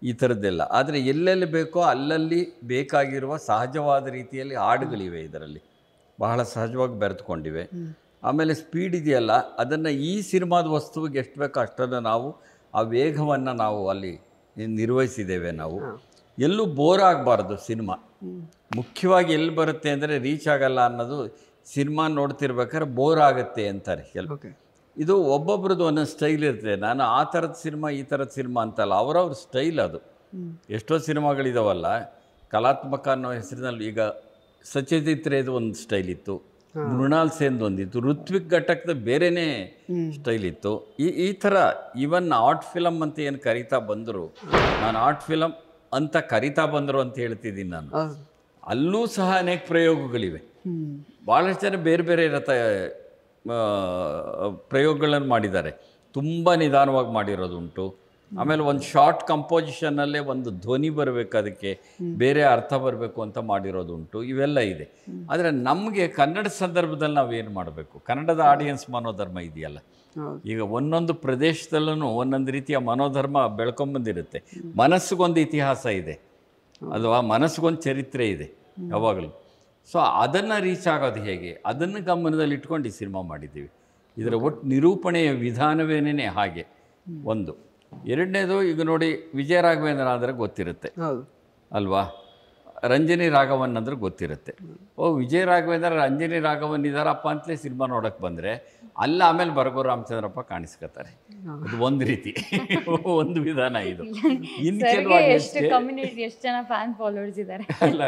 ಈ ಥರದ್ದೆಲ್ಲ. ಆದರೆ ಎಲ್ಲೆಲ್ಲಿ ಬೇಕೋ ಅಲ್ಲಲ್ಲಿ ಬೇಕಾಗಿರುವ ಸಹಜವಾದ ರೀತಿಯಲ್ಲಿ ಹಾಡುಗಳಿವೆ ಇದರಲ್ಲಿ, ಬಹಳ ಸಹಜವಾಗಿ ಬೆರೆತುಕೊಂಡಿವೆ. ಆಮೇಲೆ ಸ್ಪೀಡ್ ಇದೆಯಲ್ಲ, ಅದನ್ನು ಈ ಸಿನಿಮಾದ ವಸ್ತುವಿಗೆ ಎಷ್ಟು ಬೇಕೋ ಅಷ್ಟನ್ನು ನಾವು ಆ ವೇಗವನ್ನು ನಾವು ಅಲ್ಲಿ ನಿರ್ವಹಿಸಿದ್ದೇವೆ. ನಾವು ಎಲ್ಲೂ ಬೋರ್ ಆಗಬಾರ್ದು ಸಿನಿಮಾ. ಮುಖ್ಯವಾಗಿ ಎಲ್ಲಿ ಬರುತ್ತೆ ಅಂದರೆ ರೀಚ್ ಆಗಲ್ಲ ಅನ್ನೋದು. ಸಿನಿಮಾ ನೋಡ್ತಿರ್ಬೇಕಾದ್ರೆ ಬೋರ್ ಆಗುತ್ತೆ ಅಂತಾರೆ ಇದು ಒಬ್ಬೊಬ್ರದ್ದು ಒಂದೊಂದು ಸ್ಟೈಲ್ ಇರ್ತದೆ. ನಾನು ಆ ಥರದ ಸಿನಿಮಾ ಈ ಥರದ ಸಿನಿಮಾ ಅಂತಲ್ಲ, ಅವರವ್ರ ಸ್ಟೈಲ್ ಅದು. ಎಷ್ಟೋ ಸಿನಿಮಾಗಳಿದಾವಲ್ಲ ಕಲಾತ್ಮಕ ಅನ್ನೋ ಹೆಸರಿನಲ್ಲಿ. ಈಗ ಸತ್ಯಜಿತ್ ರೇದು ಒಂದು ಸ್ಟೈಲ್ ಇತ್ತು, ಮೃಣಾಲ್ ಸೇನ್ದು ಒಂದಿತ್ತು, ಋತ್ವಿಕ್ ಘಟಕದ ಬೇರೆಯೇ ಸ್ಟೈಲ್ ಇತ್ತು. ಈ ಥರ ಈವನ್ ಆರ್ಟ್ ಫಿಲಮ್ ಅಂತ ಏನು ಕರಿತಾ ಬಂದರು, ನಾನು ಆರ್ಟ್ ಫಿಲಮ್ ಅಂತ ಕರಿತಾ ಬಂದರು ಅಂತ ಹೇಳ್ತಿದ್ದೀನಿ ನಾನು. ಅಲ್ಲೂ ಸಹ ಅನೇಕ ಪ್ರಯೋಗಗಳಿವೆ. ಭಾಳಷ್ಟು ಜನ ಬೇರೆ ಬೇರೆ ಪ್ರಯೋಗಗಳನ್ನು ಮಾಡಿದ್ದಾರೆ. ತುಂಬ ನಿಧಾನವಾಗಿ ಮಾಡಿರೋದುಂಟು. ಆಮೇಲೆ ಒಂದು ಶಾರ್ಟ್ ಕಂಪೋಸಿಷನ್ನಲ್ಲೇ ಒಂದು ಧ್ವನಿ ಬರಬೇಕು, ಅದಕ್ಕೆ ಬೇರೆ ಅರ್ಥ ಬರಬೇಕು ಅಂತ ಮಾಡಿರೋದುಂಟು. ಇವೆಲ್ಲ ಇದೆ. ಆದರೆ ನಮಗೆ ಕನ್ನಡ ಸಂದರ್ಭದಲ್ಲಿ ನಾವೇನು ಮಾಡಬೇಕು? ಕನ್ನಡದ ಆಡಿಯನ್ಸ್ ಮನೋಧರ್ಮ ಇದೆಯಲ್ಲ, ಈಗ ಒಂದೊಂದು ಪ್ರದೇಶದಲ್ಲೂ ಒಂದೊಂದು ರೀತಿಯ ಮನೋಧರ್ಮ ಬೆಳ್ಕೊಂಬಂದಿರುತ್ತೆ. ಮನಸ್ಸಿಗೊಂದು ಇತಿಹಾಸ ಇದೆ ಅಲ್ವಾ, ಮನಸ್ಸಿಗೊಂದು ಚರಿತ್ರೆ ಇದೆ ಯಾವಾಗಲೂ. ಸೊ ಅದನ್ನು ರೀಚ್ ಆಗೋದು ಹೇಗೆ, ಅದನ್ನು ಗಮನದಲ್ಲಿ ಇಟ್ಕೊಂಡು ಈ ಸಿನಿಮಾ ಮಾಡಿದ್ದೀವಿ. ಇದರ ಒಟ್ಟು ನಿರೂಪಣೆಯ ವಿಧಾನವೇನೇ ಹಾಗೆ ಒಂದು. ಎರಡನೇದು, ಈಗ ನೋಡಿ ವಿಜಯ ರಾಘವೇಂದ್ರ ಅಂದರೆ ಗೊತ್ತಿರುತ್ತೆ ಅಲ್ವಾ, ರಂಜನಿ ರಾಘವನ್ ಅಂದರೆ ಗೊತ್ತಿರುತ್ತೆ. ವಿಜಯ ರಾಘವೇಂದ್ರ ರಂಜನಿ ರಾಘವನ್ ಇದ್ದಾರಪ್ಪ ಅಂತಲೇ ಸಿನಿಮಾ ನೋಡೋಕ್ಕೆ ಬಂದರೆ ಅಲ್ಲ ಆಮೇಲೆ ಬರಗೂರು ರಾಮಚಂದ್ರಪ್ಪ ಕಾಣಿಸ್ಕೊತಾರೆ. ಅದು ಒಂದು ರೀತಿ ಒಂದು ವಿಧಾನ. ಇದು ಇನ್ನು ಎಷ್ಟು ಜನ ಫ್ಯಾನ್ ಫಾಲೋವರ್ಸ್ ಇದ್ದಾರೆ ಅಲ್ಲ,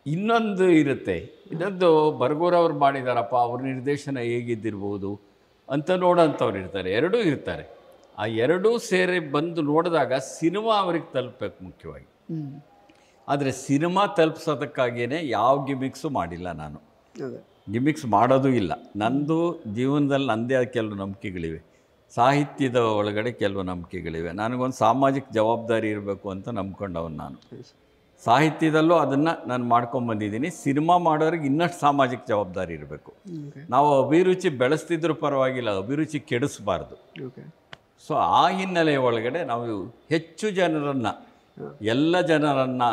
ಇನ್ನೊಂದು ಇರುತ್ತೆ. ಇನ್ನೊಂದು ಬರಗೂರವ್ರು ಮಾಡಿದಾರಪ್ಪ, ಅವ್ರ ನಿರ್ದೇಶನ ಹೇಗಿದ್ದಿರ್ಬೋದು ಅಂತ ನೋಡೋಂಥವ್ರು ಇರ್ತಾರೆ. ಎರಡೂ ಇರ್ತಾರೆ. ಆ ಎರಡೂ ಸೇರಿ ಬಂದು ನೋಡಿದಾಗ ಸಿನಿಮಾ ಅವ್ರಿಗೆ ತಲುಪಬೇಕು ಮುಖ್ಯವಾಗಿ. ಆದರೆ ಸಿನಿಮಾ ತಲುಪಿಸೋದಕ್ಕಾಗಿಯೇ ಯಾವ ಗಿಮಿಕ್ಸು ಮಾಡಿಲ್ಲ ನಾನು. ಗಿಮಿಕ್ಸ್ ಮಾಡೋದು ಇಲ್ಲ. ನಂದು ಜೀವನದಲ್ಲಿ ನನ್ನದೇ ಕೆಲವು ನಂಬಿಕೆಗಳಿವೆ, ಸಾಹಿತ್ಯದ ಒಳಗಡೆ ಕೆಲವು ನಂಬಿಕೆಗಳಿವೆ. ನನಗೊಂದು ಸಾಮಾಜಿಕ ಜವಾಬ್ದಾರಿ ಇರಬೇಕು ಅಂತ ನಂಬ್ಕೊಂಡವನು ನಾನು. ಸಾಹಿತ್ಯದಲ್ಲೂ ಅದನ್ನು ನಾನು ಮಾಡ್ಕೊಂಬಂದಿದ್ದೀನಿ. ಸಿನಿಮಾ ಮಾಡೋರಿಗೆ ಇನ್ನಷ್ಟು ಸಾಮಾಜಿಕ ಜವಾಬ್ದಾರಿ ಇರಬೇಕು. ನಾವು ಅಭಿರುಚಿ ಬೆಳೆಸ್ತಿದ್ರೂ ಪರವಾಗಿಲ್ಲ, ಅಭಿರುಚಿ ಕೆಡಿಸ್ಬಾರ್ದು. ಸೊ ಆ ಹಿನ್ನೆಲೆ ಒಳಗಡೆ ನಾವು ಹೆಚ್ಚು ಜನರನ್ನು, ಎಲ್ಲ ಜನರನ್ನು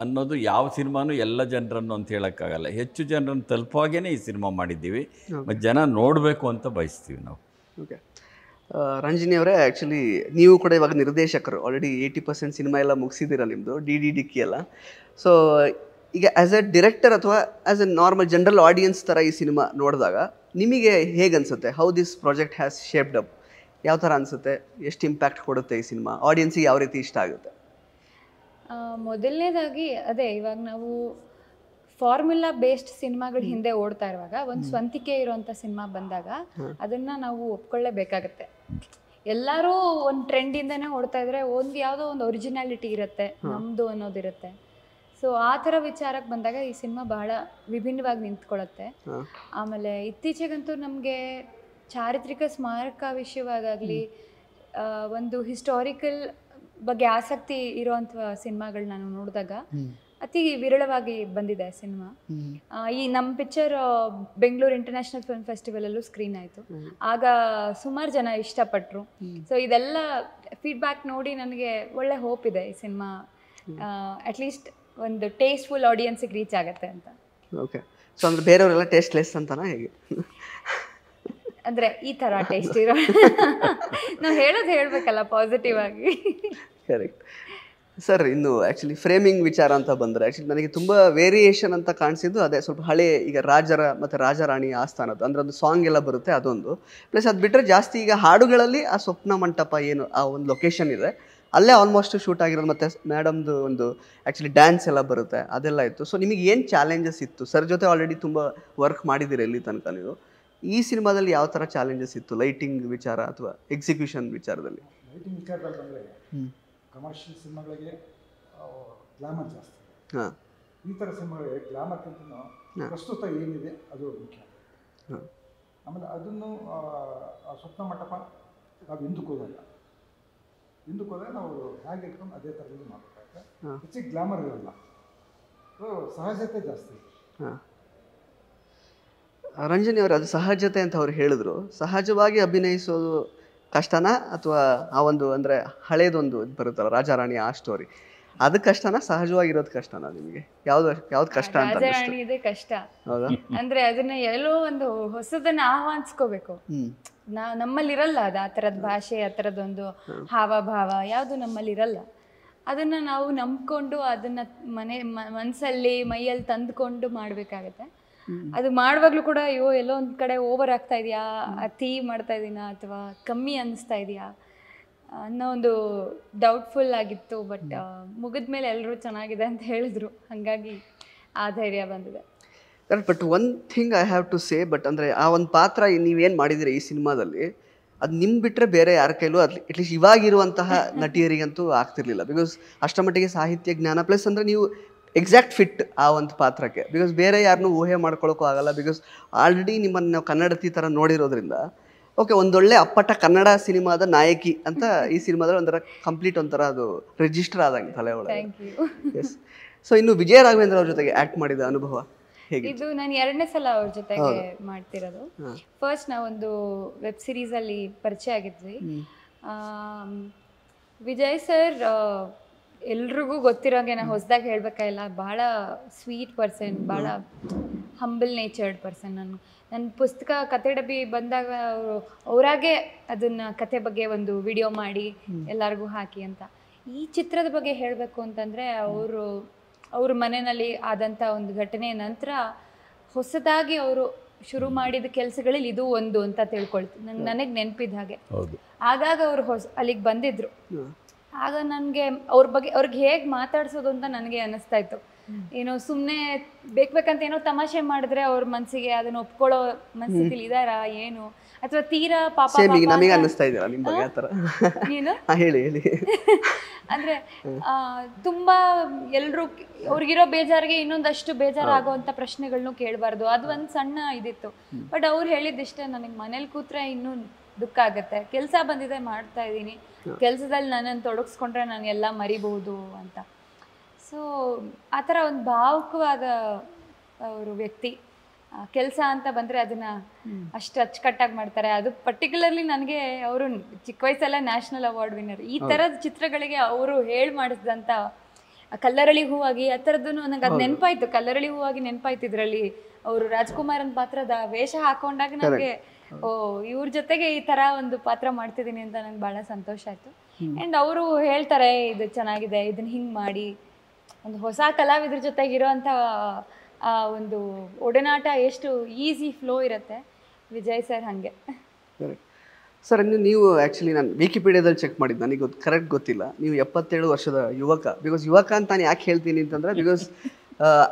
ಅನ್ನೋದು ಯಾವ ಸಿನಿಮಾನೂ ಎಲ್ಲ ಜನರನ್ನು ಅಂತ ಹೇಳೋಕ್ಕಾಗಲ್ಲ, ಹೆಚ್ಚು ಜನರನ್ನು ತಲುಪುವಾಗೇ ಈ ಸಿನಿಮಾ ಮಾಡಿದ್ದೀವಿ. ಮತ್ತು ಜನ ನೋಡಬೇಕು ಅಂತ ಬಯಸ್ತೀವಿ ನಾವು. ಓಕೆ ರಂಜಿನಿ ಅವರೇ, ಆ್ಯಕ್ಚುಲಿ ನೀವು ಕೂಡ ಇವಾಗ ನಿರ್ದೇಶಕರು, ಆಲ್ರೆಡಿ 80% ಸಿನಿಮಾ ಎಲ್ಲ ಮುಗಿಸಿದ್ದೀರ ನಿಮ್ಮದು, ಡಿಕ್ಕಿ ಎಲ್ಲ. ಸೊ ಈಗ ಆ್ಯಸ್ ಎ ಡಿರೆಕ್ಟರ್ ಅಥವಾ as A normal general audience ಥರ ಈ ಸಿನಿಮಾ ನೋಡಿದಾಗ ನಿಮಗೆ ಹೇಗೆ ಅನಿಸುತ್ತೆ? How this project has shaped up? ಯಾವ ಥರ ಅನಿಸುತ್ತೆ? ಎಷ್ಟು ಇಂಪ್ಯಾಕ್ಟ್ ಕೊಡುತ್ತೆ ಈ ಸಿನಿಮಾ? ಆಡಿಯನ್ಸಿಗೆ ಯಾವ ರೀತಿ ಇಷ್ಟ ಆಗುತ್ತೆ? ಮೊದಲನೇದಾಗಿ ಅದೇ, ಇವಾಗ ನಾವು ಫಾರ್ಮುಲಾ ಬೇಸ್ಡ್ ಸಿನಿಮಾಗಳ ಹಿಂದೆ ಓಡ್ತಾ ಇರುವಾಗ ಒಂದು ಸ್ವಂತಿಕೆ ಇರುವಂಥ ಸಿನಿಮಾ ಬಂದಾಗ ಅದನ್ನು ನಾವು ಒಪ್ಕೊಳ್ಳೇಬೇಕಾಗತ್ತೆ. ಎಲ್ಲರೂ ಒಂದು ಟ್ರೆಂಡಿಂದನೇ ಓಡ್ತಾ ಇದ್ರೆ ಒಂದು ಯಾವುದೋ ಒಂದು ಒರಿಜಿನಾಲಿಟಿ ಇರುತ್ತೆ, ನಮ್ಮದು ಅನ್ನೋದಿರುತ್ತೆ. ಸೊ ಆ ಥರ ವಿಚಾರಕ್ಕೆ ಬಂದಾಗ ಈ ಸಿನಿಮಾ ಬಹಳ ವಿಭಿನ್ನವಾಗಿ ನಿಂತ್ಕೊಳ್ಳುತ್ತೆ. ಆಮೇಲೆ ಇತ್ತೀಚೆಗಂತೂ ನಮಗೆ ಚಾರಿತ್ರಿಕ ಸ್ಮಾರಕ ವಿಷಯವಾಗಲಿ, ಒಂದು ಹಿಸ್ಟಾರಿಕಲ್ ಬಗ್ಗೆ ಆಸಕ್ತಿ ಇರುವಂಥ ಸಿನಿಮಾಗಳು ನಾನು ನೋಡಿದಾಗ ಅತಿ ವಿರಳವಾಗಿ ಬಂದಿದೆ ಸಿನಿಮಾ. ಈ ನಮ್ಮ ಪಿಕ್ಚರ್ ಬೆಂಗಳೂರು ಇಂಟರ್ನ್ಯಾಷನಲ್ ಫಿಲ್ಮ್ ಫೆಸ್ಟಿವಲಲ್ಲೂ ಸ್ಕ್ರೀನ್ ಆಯಿತು. ಆಗ ಸುಮಾರು ಜನ ಇಷ್ಟಪಟ್ಟರು. ಸೊ ಇದೆಲ್ಲ ಫೀಡ್ಬ್ಯಾಕ್ ನೋಡಿ ನನಗೆ ಒಳ್ಳೆ ಹೋಪ್ ಇದೆ, ಈ ಸಿನಿಮಾ ಅಟ್ಲೀಸ್ಟ್ ಒಂದು ಟೇಸ್ಟ್ಫುಲ್ ಆಡಿಯನ್ಸಿಗೆ ರೀಚ್ ಆಗುತ್ತೆ ಅಂತ. ಓಕೆ, ಸೊ ಅಂದರೆ ಬೇರೆಯವರೆಲ್ಲ ಟೇಸ್ಟ್ಲೆಸ್ ಅಂತನಾ ಹೇಗೆ? ಅಂದರೆ ಈ ಥರ ಟೇಸ್ಟ್ ಇರೋ ನಾವು ಹೇಳೋದು ಹೇಳಬೇಕಲ್ಲ ಪಾಸಿಟಿವ್ ಆಗಿ. Correct sir. ಇನ್ನು ಆ್ಯಕ್ಚುಲಿ ಫ್ರೇಮಿಂಗ್ ವಿಚಾರ ಅಂತ ಬಂದರೆ, ಆ್ಯಕ್ಚುಲಿ ನನಗೆ ತುಂಬ ವೇರಿಯೇಷನ್ ಅಂತ ಕಾಣಿಸಿದ್ದು ಅದೇ ಸ್ವಲ್ಪ ಹಳೆ, ಈಗ ರಾಜರ ಮತ್ತು ರಾಜರಾಣಿ ಆಸ್ಥಾನದ್ದು ಅಂದರೆ ಒಂದು ಸಾಂಗ್ ಎಲ್ಲ ಬರುತ್ತೆ ಅದೊಂದು. ಪ್ಲಸ್ ಅದು ಬಿಟ್ಟರೆ ಜಾಸ್ತಿ ಈಗ ಹಾಡುಗಳಲ್ಲಿ ಆ ಸ್ವಪ್ನ ಮಂಟಪ ಏನು ಆ ಒಂದು ಲೊಕೇಶನ್ ಇದೆ ಅಲ್ಲೇ ಆಲ್ಮೋಸ್ಟ್ ಶೂಟ್ ಆಗಿರೋದು. ಮತ್ತು ಮೇಡಮ್ದು ಒಂದು ಆ್ಯಕ್ಚುಲಿ ಡ್ಯಾನ್ಸ್ ಎಲ್ಲ ಬರುತ್ತೆ, ಅದೆಲ್ಲ ಇತ್ತು. ಸೊ ನಿಮಗೆ ಏನು ಚಾಲೆಂಜಸ್ ಇತ್ತು? ಸರ್ ಜೊತೆ ಆಲ್ರೆಡಿ ತುಂಬ ವರ್ಕ್ ಮಾಡಿದ್ದೀರಿ ಇಲ್ಲಿ ತನಕ ನೀವು. ಈ ಸಿನಿಮಾದಲ್ಲಿ ಯಾವ ಥರ ಚಾಲೆಂಜಸ್ ಇತ್ತು ಲೈಟಿಂಗ್ ವಿಚಾರ ಅಥವಾ ಎಕ್ಸಿಕ್ಯೂಷನ್ ವಿಚಾರದಲ್ಲಿ? ಲೈಟಿಂಗ್ ವಿಚಾರದಲ್ಲಿ ಬಂದರೆ ಕಮರ್ಷಿಯಲ್ ಸಿನಿಮಾಗಳಿಗೆ ಗ್ಲಾಮರ್ ಜಾಸ್ತಿ. ಹಾಂ, ಈ ಥರ ಸಿನಿಮಾಗಳಿಗೆ ಗ್ಲಾಮರ್ಗಿಂತ ಪ್ರಸ್ತುತ ಏನಿದೆ ಅದು ಮುಖ್ಯ. ಆಮೇಲೆ ಅದನ್ನು ಸ್ವಪ್ನ ಮಂಟಪ ನಾವು ಹಿಂದಕ್ಕೆ ಹೋದಾಗ ನಾವು ಹೇಗೆ ಇಟ್ಕೊಂಡು ಅದೇ ಥರದಲ್ಲಿ ಮಾಡಬೇಕಾಗುತ್ತೆ. ಹೆಚ್ಚಿಗೆ ಗ್ಲಾಮರ್ ಇರಲ್ಲ, ಸಹಜತೆ ಜಾಸ್ತಿ. ಹಾಂ, ರಂಜನಿ ಅವರು ಅದು ಸಹಜತೆ ಅಂತ ಅವ್ರು ಹೇಳಿದ್ರು. ಸಹಜವಾಗಿ ಅಭಿನಯಿಸೋದು ಕಷ್ಟನಾ ಅಥವಾ ಆ ಒಂದು ಅಂದರೆ ಹಳೇದೊಂದು ಬರುತ್ತಲ್ಲ ರಾಜಾರಾಣಿ ಆ ಸ್ಟೋರಿ, ಅದು ಕಷ್ಟನಾ ಸಹಜವಾಗಿರೋದು ಕಷ್ಟನಾ? ನಿಮಗೆ ಯಾವ್ದು ಕಷ್ಟ ಅಂತ? ರಾಜಾರಾಣಿ ಇದೆ ಕಷ್ಟ. ಹೌದಾ? ಅಂದ್ರೆ ಅದನ್ನ ಎಲ್ಲೋ ಒಂದು ಹೊಸದನ್ನ ಆಹ್ವಾನಿಸ್ಕೋಬೇಕು. ನಮ್ಮಲ್ಲಿರಲ್ಲ ಅದು, ಆ ಥರದ ಭಾಷೆ, ಆ ಥರದೊಂದು ಹಾವಭಾವ ಯಾವುದು ನಮ್ಮಲ್ಲಿರಲ್ಲ. ಅದನ್ನ ನಾವು ನಂಬ್ಕೊಂಡು ಅದನ್ನ ಮನಸ್ಸಲ್ಲಿ ಮೈಯಲ್ಲಿ ತಂದುಕೊಂಡು ಮಾಡಬೇಕಾಗತ್ತೆ. ಅದು ಮಾಡುವಾಗಲೂ ಕೂಡ ಅಯ್ಯೋ ಎಲ್ಲೋ ಒಂದು ಕಡೆ ಓವರ್ ಆಗ್ತಾ ಇದೆಯಾ, ಅತಿ ಮಾಡ್ತಾ ಇದೀನಾ ಅಥವಾ ಕಮ್ಮಿ ಅನ್ನಿಸ್ತಾ ಇದೆಯಾ ಅನ್ನೋ ಒಂದು ಡೌಟ್ಫುಲ್ ಆಗಿತ್ತು. ಬಟ್ ಮುಗಿದ ಮೇಲೆ ಎಲ್ಲರೂ ಚೆನ್ನಾಗಿದೆ ಅಂತ ಹೇಳಿದ್ರು, ಹಾಗಾಗಿ ಆ ಧೈರ್ಯ ಬಂದಿದೆ. Correct. But one thing I have to say, but ಅಂದರೆ ಆ ಒಂದು ಪಾತ್ರ ನೀವೇನು ಮಾಡಿದ್ದೀರಿ ಈ ಸಿನಿಮಾದಲ್ಲಿ, ಅದು ನಿಮ್ಮ ಬಿಟ್ಟರೆ ಬೇರೆ ಯಾರ ಕೈಲೂ ಅಟ್ಲೀಸ್ಟ್ ಇವಾಗಿರುವಂತಹ ನಟಿಯರಿಗಂತೂ ಆಗ್ತಿರ್ಲಿಲ್ಲ. ಬಿಕಾಸ್ ಅಷ್ಟರ ಮಟ್ಟಿಗೆ ಸಾಹಿತ್ಯ ಜ್ಞಾನ ಪ್ಲಸ್ ಅಂದರೆ ನೀವು ಎಕ್ಸಾಕ್ಟ್ ಫಿಟ್ ಆ ಒಂದು ಪಾತ್ರಕ್ಕೆ. ಬಿಕಾಸ್ ಬೇರೆ ಯಾರನ್ನೂ ಊಹೆ ಮಾಡ್ಕೊಳ್ಳೋಕ್ಕೂ ಆಗಲ್ಲ. ಬಿಕಾಸ್ ಆಲ್ರೆಡಿ ನಿಮ್ಮನ್ನು ನಾವು ಕನ್ನಡತಿ ಥರ ನೋಡಿರೋದ್ರಿಂದ ಓಕೆ, ಒಂದೊಳ್ಳೆ ಅಪ್ಪಟ ಕನ್ನಡ ಸಿನಿಮಾದ ನಾಯಕಿ ಅಂತ ಈ ಸಿನಿಮಾದಲ್ಲಿ ಒಂಥರ ಕಂಪ್ಲೀಟ್ ಒಂಥರ ಅದು ರಿಜಿಸ್ಟರ್ ಆದಂಗೆ ತಲೆ ಒಳಗೆ. Thank you. ಎಸ್. ಸೊ ಇನ್ನು ವಿಜಯ ರಾಘವೇಂದ್ರ ಅವ್ರ ಜೊತೆಗೆ ಆ್ಯಕ್ಟ್ ಮಾಡಿದ ಅನುಭವ ಹೇಗೆ? ಇದು ನಾನು 2ನೇ ಸಲ ಅವ್ರ ಜೊತೆಗೆ ಮಾಡ್ತಿರೋದು. ಫಸ್ಟ್ ನಾವೊಂದು ವೆಬ್ ಸೀರೀಸಲ್ಲಿ ಪರಿಚಯ ಆಗಿದ್ವಿ. ವಿಜಯ್ ಸರ್ ಎಲ್ರಿಗೂ ಗೊತ್ತಿರೋಂಗೆ ನಾನು ಹೊಸದಾಗಿ ಹೇಳ್ಬೇಕಾಗಿಲ್ಲ, ಭಾಳ ಸ್ವೀಟ್ ಪರ್ಸನ್, ಭಾಳ ಹಂಬಲ್ ನೇಚರ್ಡ್ ಪರ್ಸನ್. ನನ್ನ ಪುಸ್ತಕ ಕತೆ ಡಬ್ಬಿ ಬಂದಾಗ ಅವರಾಗೆ ಅದನ್ನು ಕತೆ ಬಗ್ಗೆ ಒಂದು ವಿಡಿಯೋ ಮಾಡಿ ಎಲ್ಲರಿಗೂ ಹಾಕಿ ಅಂತ. ಈ ಚಿತ್ರದ ಬಗ್ಗೆ ಹೇಳಬೇಕು ಅಂತಂದರೆ ಅವ್ರ ಮನೆಯಲ್ಲಿ ಆದಂಥ ಒಂದು ಘಟನೆ ನಂತರ ಹೊಸದಾಗಿ ಅವರು ಶುರು ಮಾಡಿದ ಕೆಲಸಗಳಲ್ಲಿ ಇದು ಒಂದು ಅಂತ ತಿಳ್ಕೊಳ್ತೀನಿ. ನನಗೆ ನೆನಪಿದ ಹಾಗೆ ಆಗಾಗ ಅವರು ಅಲ್ಲಿಗೆ ಬಂದಿದ್ರು. ಆಗ ನನಗೆ ಅವ್ರ ಬಗ್ಗೆ ಅವ್ರಿಗೆ ಹೇಗೆ ಮಾತಾಡ್ಸೋದು ಅಂತ ನನಗೆ ಅನ್ನಿಸ್ತಾ ಇತ್ತು. ಏನೋ ಸುಮ್ಮನೆ ಬೇಕಂತ ಏನೋ ತಮಾಷೆ ಮಾಡಿದ್ರೆ ಅವ್ರ ಮನಸ್ಸಿಗೆ ಅದನ್ನು ಒಪ್ಕೊಳ್ಳೋ ಮನಸ್ಥಿತಿಲಿ ಇದಾರಾ ಏನು, ಅಥವಾ ತೀರಾ ಪಾಪ ನಮಗೆ ಅನ್ನಿಸ್ತಾ ಇದೆಯಾ ನಿಮ್ಮ ಬಗ್ಗೆ ಆ ಥರ? ನೀನು ಹೇಳಿ ಹೇಳಿ. ಅಂದ್ರೆ ತುಂಬಾ ಎಲ್ರು ಅವ್ರಿಗಿರೋ ಬೇಜಾರಿಗೆ ಇನ್ನೊಂದಷ್ಟು ಬೇಜಾರಾಗುವಂತ ಪ್ರಶ್ನೆಗಳನ್ನೂ ಕೇಳಬಾರ್ದು, ಅದು ಒಂದು ಸಣ್ಣ ಇದಿತ್ತು. ಬಟ್ ಅವ್ರು ಹೇಳಿದ್ದಿಷ್ಟೇ, ನನಗೆ ಮನೇಲಿ ಕೂತ್ರೆ ಇನ್ನೂ ದುಃಖ ಆಗತ್ತೆ, ಕೆಲಸ ಬಂದಿದೆ ಮಾಡ್ತಾ ಇದ್ದೀನಿ, ಕೆಲಸದಲ್ಲಿ ನನ್ನನ್ನು ತೊಡಗಿಸ್ಕೊಂಡ್ರೆ ನಾನು ಎಲ್ಲ ಮರಿಬಹುದು ಅಂತ. ಸೊ ಆ ಥರ ಒಂದು ಭಾವುಕವಾದ ಅವರು ವ್ಯಕ್ತಿ. ಕೆಲಸ ಅಂತ ಬಂದರೆ ಅದನ್ನು ಅಷ್ಟು ಅಚ್ಚುಕಟ್ಟಾಗಿ ಮಾಡ್ತಾರೆ. ಅದು ಪರ್ಟಿಕ್ಯುಲರ್ಲಿ ನನಗೆ ಅವರು ಚಿಕ್ಕ ವಯಸ್ಸಲ್ಲೇ ನ್ಯಾಷನಲ್ ಅವಾರ್ಡ್ ವಿನ್ನರ್. ಈ ಥರದ ಚಿತ್ರಗಳಿಗೆ ಅವರು ಹೇಳಿ ಮಾಡಿಸಿದಂಥ ಕಲ್ಲರಳಿ ಹೂವಾಗಿ ಆ ಥರದ್ದು ನನಗೆ ಅದು ನೆನಪಾಯ್ತು. ಕಲ್ಲರಳಿ ಹೂವಾಗಿ ನೆನಪಾಯ್ತು. ಇದರಲ್ಲಿ ಅವರು ರಾಜ್ಕುಮಾರನ್ ಪಾತ್ರದ ವೇಷ ಹಾಕೊಂಡಾಗ ನನಗೆ ಓ ಇವ್ರ ಜೊತೆಗೆ ಈ ಥರ ಒಂದು ಪಾತ್ರ ಮಾಡ್ತಿದ್ದೀನಿ ಅಂತ ನಂಗೆ ಭಾಳ ಸಂತೋಷ ಆಯಿತು. ಆ್ಯಂಡ್ ಅವರು ಹೇಳ್ತಾರೆ ಇದು ಚೆನ್ನಾಗಿದೆ, ಇದನ್ನು ಹಿಂಗೆ ಮಾಡಿ. ಒಂದು ಹೊಸ ಕಲಾವಿದ್ರ ಜೊತೆಗಿರೋಂಥ ಆ ಒಂದು ಒಡನಾಟ ಎಷ್ಟು ಈಸಿ ಫ್ಲೋ ಇರುತ್ತೆ. ವಿಜಯ್ ಸರ್ ಹಾಗೆ. ಸರ್ ನೀವು ಆ್ಯಕ್ಚುಲಿ ನಾನು ವಿಕಿಪೀಡಿಯಾದಲ್ಲಿ ಚೆಕ್ ಮಾಡಿದ್ದು, ನನಗೆ ಕರೆಕ್ಟ್ ಗೊತ್ತಿಲ್ಲ, ನೀವು 77 ವರ್ಷದ ಯುವಕ. ಬಿಕಾಸ್ ಯುವಕ ಅಂತ ನಾನು ಯಾಕೆ ಹೇಳ್ತೀನಿ ಅಂತಂದರೆ ಬಿಕಾಸ್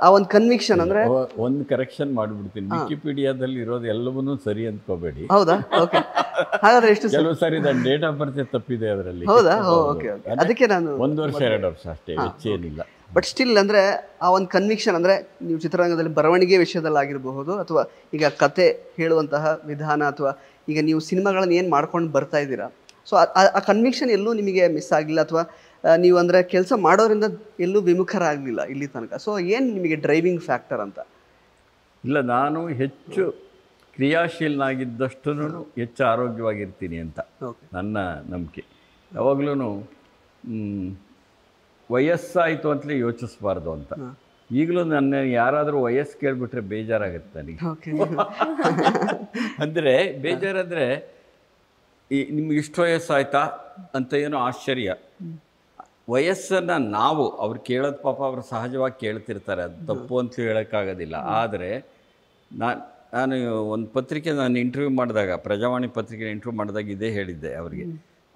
ಆ ಒಂದು ಕನ್ವಿಕ್ಷನ್ ಅಂದರೆ ಒಂದು ಕರೆಕ್ಷನ್ ಮಾಡಿಬಿಡ್ತೀನಿ, ವಿಕಿಪೀಡಿಯಾದಲ್ಲಿ ಇರೋದು ಎಲ್ಲವನ್ನೂ ಸರಿ ಅಂದ್ಕೋಬೇಡಿ. ಹೌದಾ? ಓಕೆ. ಹಾಗಾದ್ರೆ ಎಷ್ಟು ಕೆಲವು ಸಾರಿ ನನ್ನ ಡೇಟ್ ಆಫ್ ಬರ್ತ್ ತಪ್ಪಿದೆ ಅದರಲ್ಲಿ. ಹೌದಾ? Okay okay. ಅದಕ್ಕೆ ನಾನು 1 ವರ್ಷ 2 ವರ್ಷ ಅಷ್ಟೇ, ಹೆಚ್ಚೇನಿಲ್ಲ. ಬಟ್ ಸ್ಟಿಲ್ ಅಂದರೆ ಆ ಒಂದು ಕನ್ವಿಕ್ಷನ್ ಅಂದರೆ ನೀವು ಚಿತ್ರರಂಗದಲ್ಲಿ ಬರವಣಿಗೆ ವಿಷಯದಲ್ಲಿ ಆಗಿರಬಹುದು, ಅಥವಾ ಈಗ ಕತೆ ಹೇಳುವಂತಹ ವಿಧಾನ, ಅಥವಾ ಈಗ ನೀವು ಸಿನಿಮಾಗಳನ್ನು ಏನು ಮಾಡ್ಕೊಂಡು ಬರ್ತಾ ಇದ್ದೀರಾ, ಸೊ ಆ ಕನ್ವಿಕ್ಷನ್ ಎಲ್ಲೂ ನಿಮಗೆ ಮಿಸ್ ಆಗಿಲ್ಲ, ಅಥವಾ ನೀವು ಅಂದರೆ ಕೆಲಸ ಮಾಡೋದ್ರಿಂದ ಎಲ್ಲೂ ವಿಮುಖರಾಗಲಿಲ್ಲ ಇಲ್ಲಿ ತನಕ. ಸೊ ಏನು ನಿಮಗೆ ಡ್ರೈವಿಂಗ್ ಫ್ಯಾಕ್ಟರ್ ಅಂತ? ಇಲ್ಲ, ನಾನು ಹೆಚ್ಚು ಕ್ರಿಯಾಶೀಲನಾಗಿದ್ದಷ್ಟು ಹೆಚ್ಚು ಆರೋಗ್ಯವಾಗಿರ್ತೀನಿ ಅಂತ ನನ್ನ ನಂಬಿಕೆ. ಯಾವಾಗಲೂ ವಯಸ್ಸಾಯಿತು ಅಂತಲೇ ಯೋಚಿಸ್ಬಾರ್ದು ಅಂತ. ಈಗಲೂ ನನ್ನ ಯಾರಾದರೂ ವಯಸ್ಸು ಕೇಳಿಬಿಟ್ರೆ ಬೇಜಾರಾಗುತ್ತೆ ನನಗೆ. ಅಂದರೆ ಬೇಜಾರಂದರೆ ನಿಮ್ಗೆ ಇಷ್ಟು ವಯಸ್ಸಾಯ್ತಾ ಅಂತ ಏನೋ ಆಶ್ಚರ್ಯ. ವಯಸ್ಸನ್ನು ನಾವು ಅವ್ರು ಕೇಳೋದು ಪಾಪ ಅವರು ಸಹಜವಾಗಿ ಕೇಳ್ತಿರ್ತಾರೆ, ಅದು ತಪ್ಪು ಅಂತ ಹೇಳೋಕ್ಕಾಗೋದಿಲ್ಲ. ಆದರೆ ನಾನು ಒಂದು ಪತ್ರಿಕೆ ನಾನು ಇಂಟರ್ವ್ಯೂ ಮಾಡಿದಾಗ, ಪ್ರಜಾವಾಣಿ ಪತ್ರಿಕೆ ಇಂಟರ್ವ್ಯೂ ಮಾಡಿದಾಗ ಇದೇ ಹೇಳಿದ್ದೆ ಅವರಿಗೆ.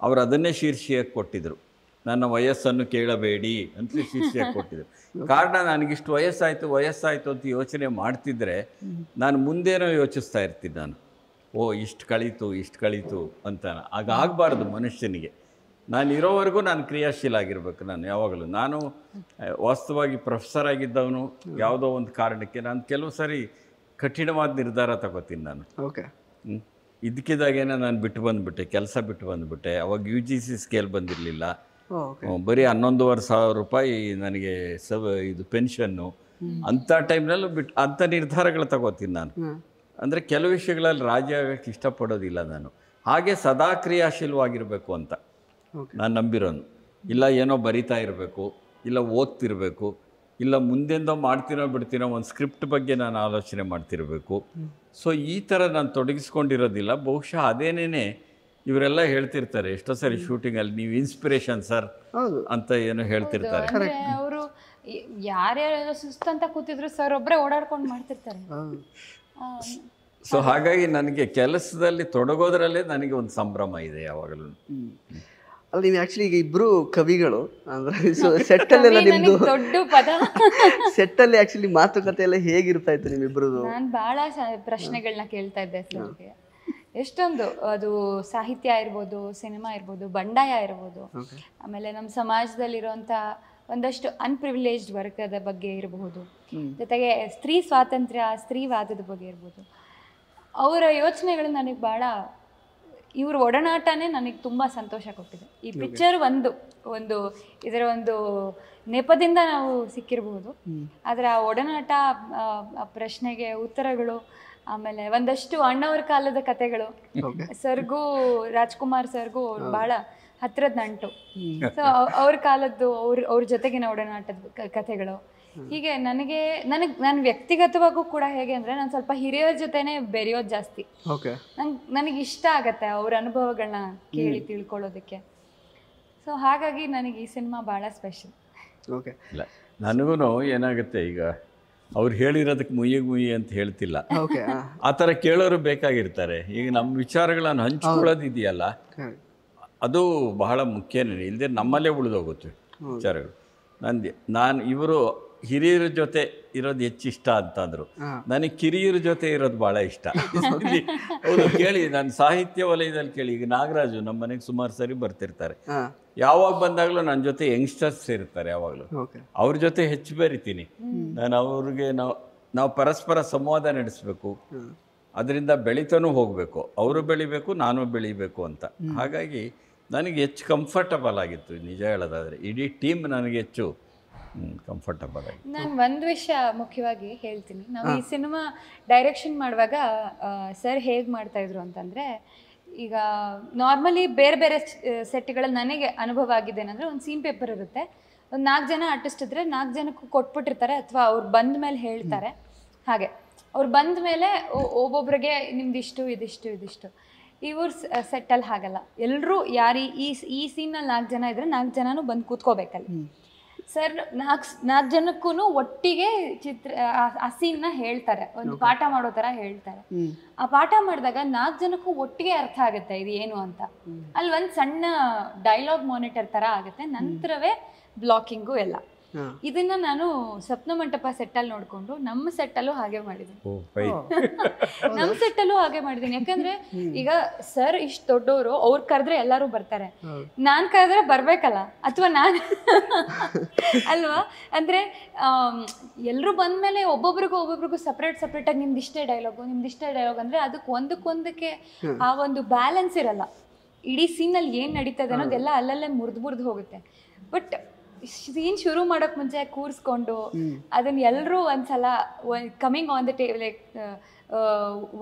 ಅವರು ಅದನ್ನೇ ಶೀರ್ಷಿಕೆ ಕೊಟ್ಟಿದ್ದರು, ನನ್ನ ವಯಸ್ಸನ್ನು ಕೇಳಬೇಡಿ ಅಂತಲೇ ಶೀರ್ಷಿಕೆ ಕೊಟ್ಟಿದ್ದರು. ಕಾರಣ ನನಗಿಷ್ಟು ವಯಸ್ಸಾಯಿತು ಅಂತ ಯೋಚನೆ ಮಾಡ್ತಿದ್ರೆ ನಾನು ಮುಂದೇನೋ ಯೋಚಿಸ್ತಾ ಇರ್ತೀನಿ. ನಾನು ಇಷ್ಟು ಕಳೀತು ಅಂತ ಆಗಬಾರ್ದು ಮನುಷ್ಯನಿಗೆ. ನಾನು ಇರೋವರೆಗೂ ನಾನು ಕ್ರಿಯಾಶೀಲ ಆಗಿರ್ಬೇಕು. ನಾನು ಯಾವಾಗಲೂ ನಾನು ವಾಸ್ತವವಾಗಿ ಪ್ರೊಫೆಸರ್ ಆಗಿದ್ದವನು, ಯಾವುದೋ ಒಂದು ಕಾರಣಕ್ಕೆ ನಾನು ಕೆಲವು ಸಾರಿ ಕಠಿಣವಾದ ನಿರ್ಧಾರ ತಗೋತೀನಿ ನಾನು. ಓಕೆ. ಇದಕ್ಕಿದ್ದಾಗೇನೆ ನಾನು ಕೆಲಸ ಬಿಟ್ಟು ಬಂದುಬಿಟ್ಟೆ. ಅವಾಗ UGC ಸ್ಕೇಲ್ ಬಂದಿರಲಿಲ್ಲ, ಬರೀ 11,500 ರೂಪಾಯಿ ನನಗೆ ಇದು ಪೆನ್ಷನ್ನು. ಅಂಥ ಟೈಮ್ನಲ್ಲೂ ಅಂಥ ನಿರ್ಧಾರಗಳು ತಗೋತೀನಿ ನಾನು. ಅಂದರೆ ಕೆಲವು ವಿಷಯಗಳಲ್ಲಿ ರಾಜಿ ಆಗೋಕ್ಕೆ ಇಷ್ಟಪಡೋದಿಲ್ಲ ನಾನು. ಹಾಗೆ ಸದಾ ಕ್ರಿಯಾಶೀಲವಾಗಿರಬೇಕು ಅಂತ ನಾನು ನಂಬಿರೋನು. ಇಲ್ಲ ಏನೋ ಬರಿತಾ ಇರಬೇಕು, ಇಲ್ಲ ಓದ್ತಿರಬೇಕು, ಇಲ್ಲ ಮುಂದೆಂದೋ ಮಾಡ್ತೀನೋ ಬಿಡ್ತೀನೋ ಒಂದು ಸ್ಕ್ರಿಪ್ಟ್ ಬಗ್ಗೆ ನಾನು ಆಲೋಚನೆ ಮಾಡ್ತಿರಬೇಕು. ಸೊ ಈ ಥರ ನಾನು ತೊಡಗಿಸ್ಕೊಂಡಿರೋದಿಲ್ಲ. ಬಹುಶಃ ಅದೇನೇ ಇವರೆಲ್ಲ ಹೇಳ್ತಿರ್ತಾರೆ ಎಷ್ಟೋ ಸರಿ ಶೂಟಿಂಗಲ್ಲಿ, ನೀವು ಇನ್ಸ್ಪಿರೇಷನ್ ಸರ್ ಅಂತ ಏನೋ ಹೇಳ್ತಿರ್ತಾರೆ. ಅವರು ಯಾರ್ಯಾರು ಸುಸ್ತು ಅಂತ ಕೂತಿದ್ರು ಸರ್ ಒಬ್ಬರೇ ಓಡಾಡ್ಕೊಂಡು ಮಾಡ್ತಿರ್ತಾರೆ. ಸೊ ಹಾಗಾಗಿ ನನಗೆ ಕೆಲಸದಲ್ಲಿ ತೊಡಗೋದ್ರಲ್ಲೇ ನನಗೆ ಒಂದು ಸಂಭ್ರಮ ಇದೆ ಯಾವಾಗಲೂ. ಅಲ್ಲ, ನೀವು ಆ್ಯಕ್ಚುಲಿ ಈಗ ಇಬ್ಬರು ಕವಿಗಳು ಅಂದರೆ ಸೆಟ್ಟಲ್ಲೆಲ್ಲ ನಿಮ್ಮದು ದೊಡ್ಡ ಪದ. ಸೆಟ್ಟಲ್ಲಿ ಆ್ಯಕ್ಚುಲಿ ಮಾತುಕತೆ ಎಲ್ಲ ಹೇಗಿರ್ತಾ ಇತ್ತು ನಿಮ್ಮಿಬ್ಬರದು? ನಾನು ಭಾಳ ಪ್ರಶ್ನೆಗಳನ್ನ ಕೇಳ್ತಾ ಇದ್ದೆ ಸರ್ಗೆ. ಎಷ್ಟೊಂದು ಅದು ಸಾಹಿತ್ಯ ಇರ್ಬೋದು, ಸಿನಿಮಾ ಇರ್ಬೋದು, ಬಂಡಾಯ ಇರ್ಬೋದು, ಆಮೇಲೆ ನಮ್ಮ ಸಮಾಜದಲ್ಲಿರುವಂಥ ಒಂದಷ್ಟು ಅನ್ಪ್ರಿವಿಲೇಜ್ಡ್ ವರ್ಗದ ಬಗ್ಗೆ ಇರಬಹುದು, ಜೊತೆಗೆ ಸ್ತ್ರೀ ಸ್ವಾತಂತ್ರ್ಯ, ಸ್ತ್ರೀವಾದದ ಬಗ್ಗೆ ಇರ್ಬೋದು. ಅವರ ಯೋಚನೆಗಳು ನನಗೆ ಭಾಳ, ಇವ್ರ ಒಡನಾಟನೇ ನನಗೆ ತುಂಬ ಸಂತೋಷ ಕೊಟ್ಟಿದೆ. ಈ ಪಿಕ್ಚರ್ ಒಂದು ಇದರ ಒಂದು ನೆಪದಿಂದ ನಾವು ಸಿಕ್ಕಿರಬಹುದು, ಆದರೆ ಆ ಒಡನಾಟ, ಆ ಪ್ರಶ್ನೆಗೆ ಉತ್ತರಗಳು, ಆಮೇಲೆ ಒಂದಷ್ಟು ಅಣ್ಣವ್ರ ಕಾಲದ ಕತೆಗಳು, ಸರ್ಗೂ ರಾಜ್ಕುಮಾರ್ ಸರ್ಗೂ ಭಾಳ ಹತ್ತಿರದ ನಂಟು. ಸೊ ಅವ್ರ ಕಾಲದ್ದು ಅವ್ರ ಜೊತೆಗಿನ ಒಡನಾಟದ ಕಥೆಗಳು. ಹೀಗೆ ನಾನು ವ್ಯಕ್ತಿಗತವಾಗೂ ಕೂಡ ಹೇಗೆ ಅಂದರೆ, ನಾನು ಸ್ವಲ್ಪ ಹಿರಿಯರ ಜೊತೆನೆ ಬೆರೆಯೋದು ಜಾಸ್ತಿ. ನನಗೆ ಇಷ್ಟ ಆಗತ್ತೆ ಅವ್ರ ಅನುಭವಗಳನ್ನ ಕೇಳಿ ತಿಳ್ಕೊಳ್ಳೋದಕ್ಕೆ. ಸೊ ಹಾಗಾಗಿ ನನಗೆ ಈ ಸಿನಿಮಾ ಭಾಳ ಸ್ಪೆಷಲ್. ಇಲ್ಲ, ನನಗೂ ಏನಾಗುತ್ತೆ, ಈಗ ಅವ್ರು ಹೇಳಿರೋದಕ್ಕೆ ಮುಯ್ಯಿ ಅಂತ ಹೇಳ್ತಿಲ್ಲ, ಆ ಥರ ಕೇಳೋರು ಬೇಕಾಗಿರ್ತಾರೆ. ಈಗ ನಮ್ಮ ವಿಚಾರಗಳನ್ನು ಹಂಚ್ಕೊಳ್ಳೋದಿದೆಯಲ್ಲ, ಅದು ಬಹಳ ಮುಖ್ಯನೇ. ಇಲ್ಲದೆ ನಮ್ಮಲ್ಲೇ ಉಳಿದೋಗುತ್ತೆ ವಿಚಾರಗಳು. ನಾನು ಇವರು ಹಿರಿಯರ ಜೊತೆ ಇರೋದು ಹೆಚ್ಚು ಇಷ್ಟ ಅಂತಂದರು. ನನಗೆ ಕಿರಿಯರ ಜೊತೆ ಇರೋದು ಭಾಳ ಇಷ್ಟ. ಅವರು ಕೇಳಿ, ನಾನು ಸಾಹಿತ್ಯ ವಲಯದಲ್ಲಿ ಕೇಳಿ, ಈಗ ನಾಗರಾಜು ನಮ್ಮ ಮನೆಗೆ ಸುಮಾರು ಸರಿ ಬರ್ತಿರ್ತಾರೆ. ಯಾವಾಗ ಬಂದಾಗಲೂ ನನ್ನ ಜೊತೆ ಯಂಗ್ಸ್ಟರ್ಸ್ ಇರ್ತಾರೆ. ಯಾವಾಗಲೂ ಅವ್ರ ಜೊತೆ ಹೆಚ್ಚು ಬೆರಿತೀನಿ ನಾನು. ಅವ್ರಿಗೆ ನಾವು ಪರಸ್ಪರ ಸಂವಾದ ನಡೆಸಬೇಕು, ಅದರಿಂದ ಬೆಳೀತಾನೂ ಹೋಗಬೇಕು, ಅವರು ಬೆಳಿಬೇಕು, ನಾನು ಬೆಳಿಬೇಕು ಅಂತ. ಹಾಗಾಗಿ ನನಗೆ ಹೆಚ್ಚು ಕಂಫರ್ಟಬಲ್ ಆಗಿತ್ತು, ನಿಜ ಹೇಳೋದಾದರೆ. ಇಡೀ ಟೀಮ್ ನನಗೆ ಹೆಚ್ಚು ಕಂಫರ್ಟಬಲ್ ಆಗಿ. ನಾನು ಒಂದು ವಿಷಯ ಮುಖ್ಯವಾಗಿ ಹೇಳ್ತೀನಿ. ನಾವು ಈ ಸಿನಿಮಾ ಡೈರೆಕ್ಷನ್ ಮಾಡುವಾಗ ಸರ್ ಹೇಗೆ ಮಾಡ್ತಾಯಿದ್ರು ಅಂತಂದರೆ, ಈಗ ನಾರ್ಮಲಿ ಬೇರೆ ಬೇರೆ ಸೆಟ್ಗಳಲ್ಲಿ ನನಗೆ ಅನುಭವ ಆಗಿದೆ ಏನಂದರೆ, ಒಂದು ಸೀನ್ ಪೇಪರ್ ಇರುತ್ತೆ, ಒಂದು 4 ಜನ ಆರ್ಟಿಸ್ಟ್ ಇದ್ದರೆ 4 ಜನಕ್ಕೂ ಕೊಟ್ಬಿಟ್ಟಿರ್ತಾರೆ, ಅಥವಾ ಅವ್ರು ಬಂದ ಮೇಲೆ ಹೇಳ್ತಾರೆ. ಹಾಗೆ ಅವ್ರು ಬಂದ ಮೇಲೆ ಒಬ್ಬೊಬ್ರಿಗೆ ನಿಮ್ದಿಷ್ಟು ಇದಿಷ್ಟು. ಇವ್ರ ಸೆಟ್ಟಲ್ಲಿ ಹಾಗಲ್ಲ. ಎಲ್ಲರೂ ಯಾರು ಈ ಸೀನಲ್ಲಿ 4 ಜನ ಇದ್ದರೆ 4 ಜನನೂ ಬಂದು ಕೂತ್ಕೋಬೇಕಲ್ಲಿ. ಸರ್ 4 ಜನಕ್ಕೂ ಒಟ್ಟಿಗೆ ಆ ಸೀನ್ನ ಹೇಳ್ತಾರೆ, ಒಂದು ಪಾಠ ಮಾಡೋ ಥರ ಹೇಳ್ತಾರೆ. ಆ ಪಾಠ ಮಾಡಿದಾಗ 4 ಜನಕ್ಕೂ ಒಟ್ಟಿಗೆ ಅರ್ಥ ಆಗುತ್ತೆ ಇದು ಏನು ಅಂತ. ಅಲ್ಲಿ ಒಂದು ಸಣ್ಣ ಡೈಲಾಗ್ ಮಾನಿಟರ್ ಥರ ಆಗುತ್ತೆ, ನಂತರವೇ ಬ್ಲಾಕಿಂಗು ಎಲ್ಲ. ಇದನ್ನ ನಾನು ಸ್ವಪ್ನ ಮಂಟಪ ಸೆಟ್ಟಲ್ಲಿ ನೋಡ್ಕೊಂಡು ನಮ್ಮ ಸೆಟ್ಟಲ್ಲೂ ಹಾಗೆ ಮಾಡಿದ್ದೀನಿ. ನಮ್ಮ ಸೆಟ್ಟಲ್ಲೂ ಹಾಗೆ ಮಾಡಿದ್ದೀನಿ. ಯಾಕಂದ್ರೆ ಈಗ ಸರ್ ಇಷ್ಟು ದೊಡ್ಡವರು, ಅವ್ರು ಕರೆದ್ರೆ ಎಲ್ಲರೂ ಬರ್ತಾರೆ, ನಾನ್ ಕರೆದ್ರೆ ಬರ್ಬೇಕಲ್ಲ, ಅಥವಾ ನಾನು ಅಲ್ವಾ? ಅಂದ್ರೆ ಎಲ್ರು ಬಂದ್ಮೇಲೆ ಒಬ್ಬೊಬ್ರಿಗೂ ಸಪ್ರೇಟ್ ಆಗಿ ನಿಮ್ದಿಷ್ಟೇ ಡೈಲಾಗ್ ಅಂದ್ರೆ ಅದಕ್ಕೆ ಒಂದಕ್ಕೊಂದಕ್ಕೆ ಆ ಒಂದು ಬ್ಯಾಲೆನ್ಸ್ ಇರಲ್ಲ. ಇಡೀ ಸೀನಲ್ಲಿ ಏನ್ ನಡೀತದೆ ಅನ್ನೋದೆಲ್ಲ ಅಲ್ಲಲ್ಲೇ ಮುರಿದು ಹೋಗುತ್ತೆ. ಬಟ್ ಸೀನ್ ಶುರು ಮಾಡೋಕ್ ಮುಂಚೆ ಕೂರಿಸ್ಕೊಂಡು ಅದನ್ನ ಎಲ್ಲರೂ ಒಂದ್ಸಲ ಕಮಿಂಗ್ ಆನ್ ದ ಲೈಕ್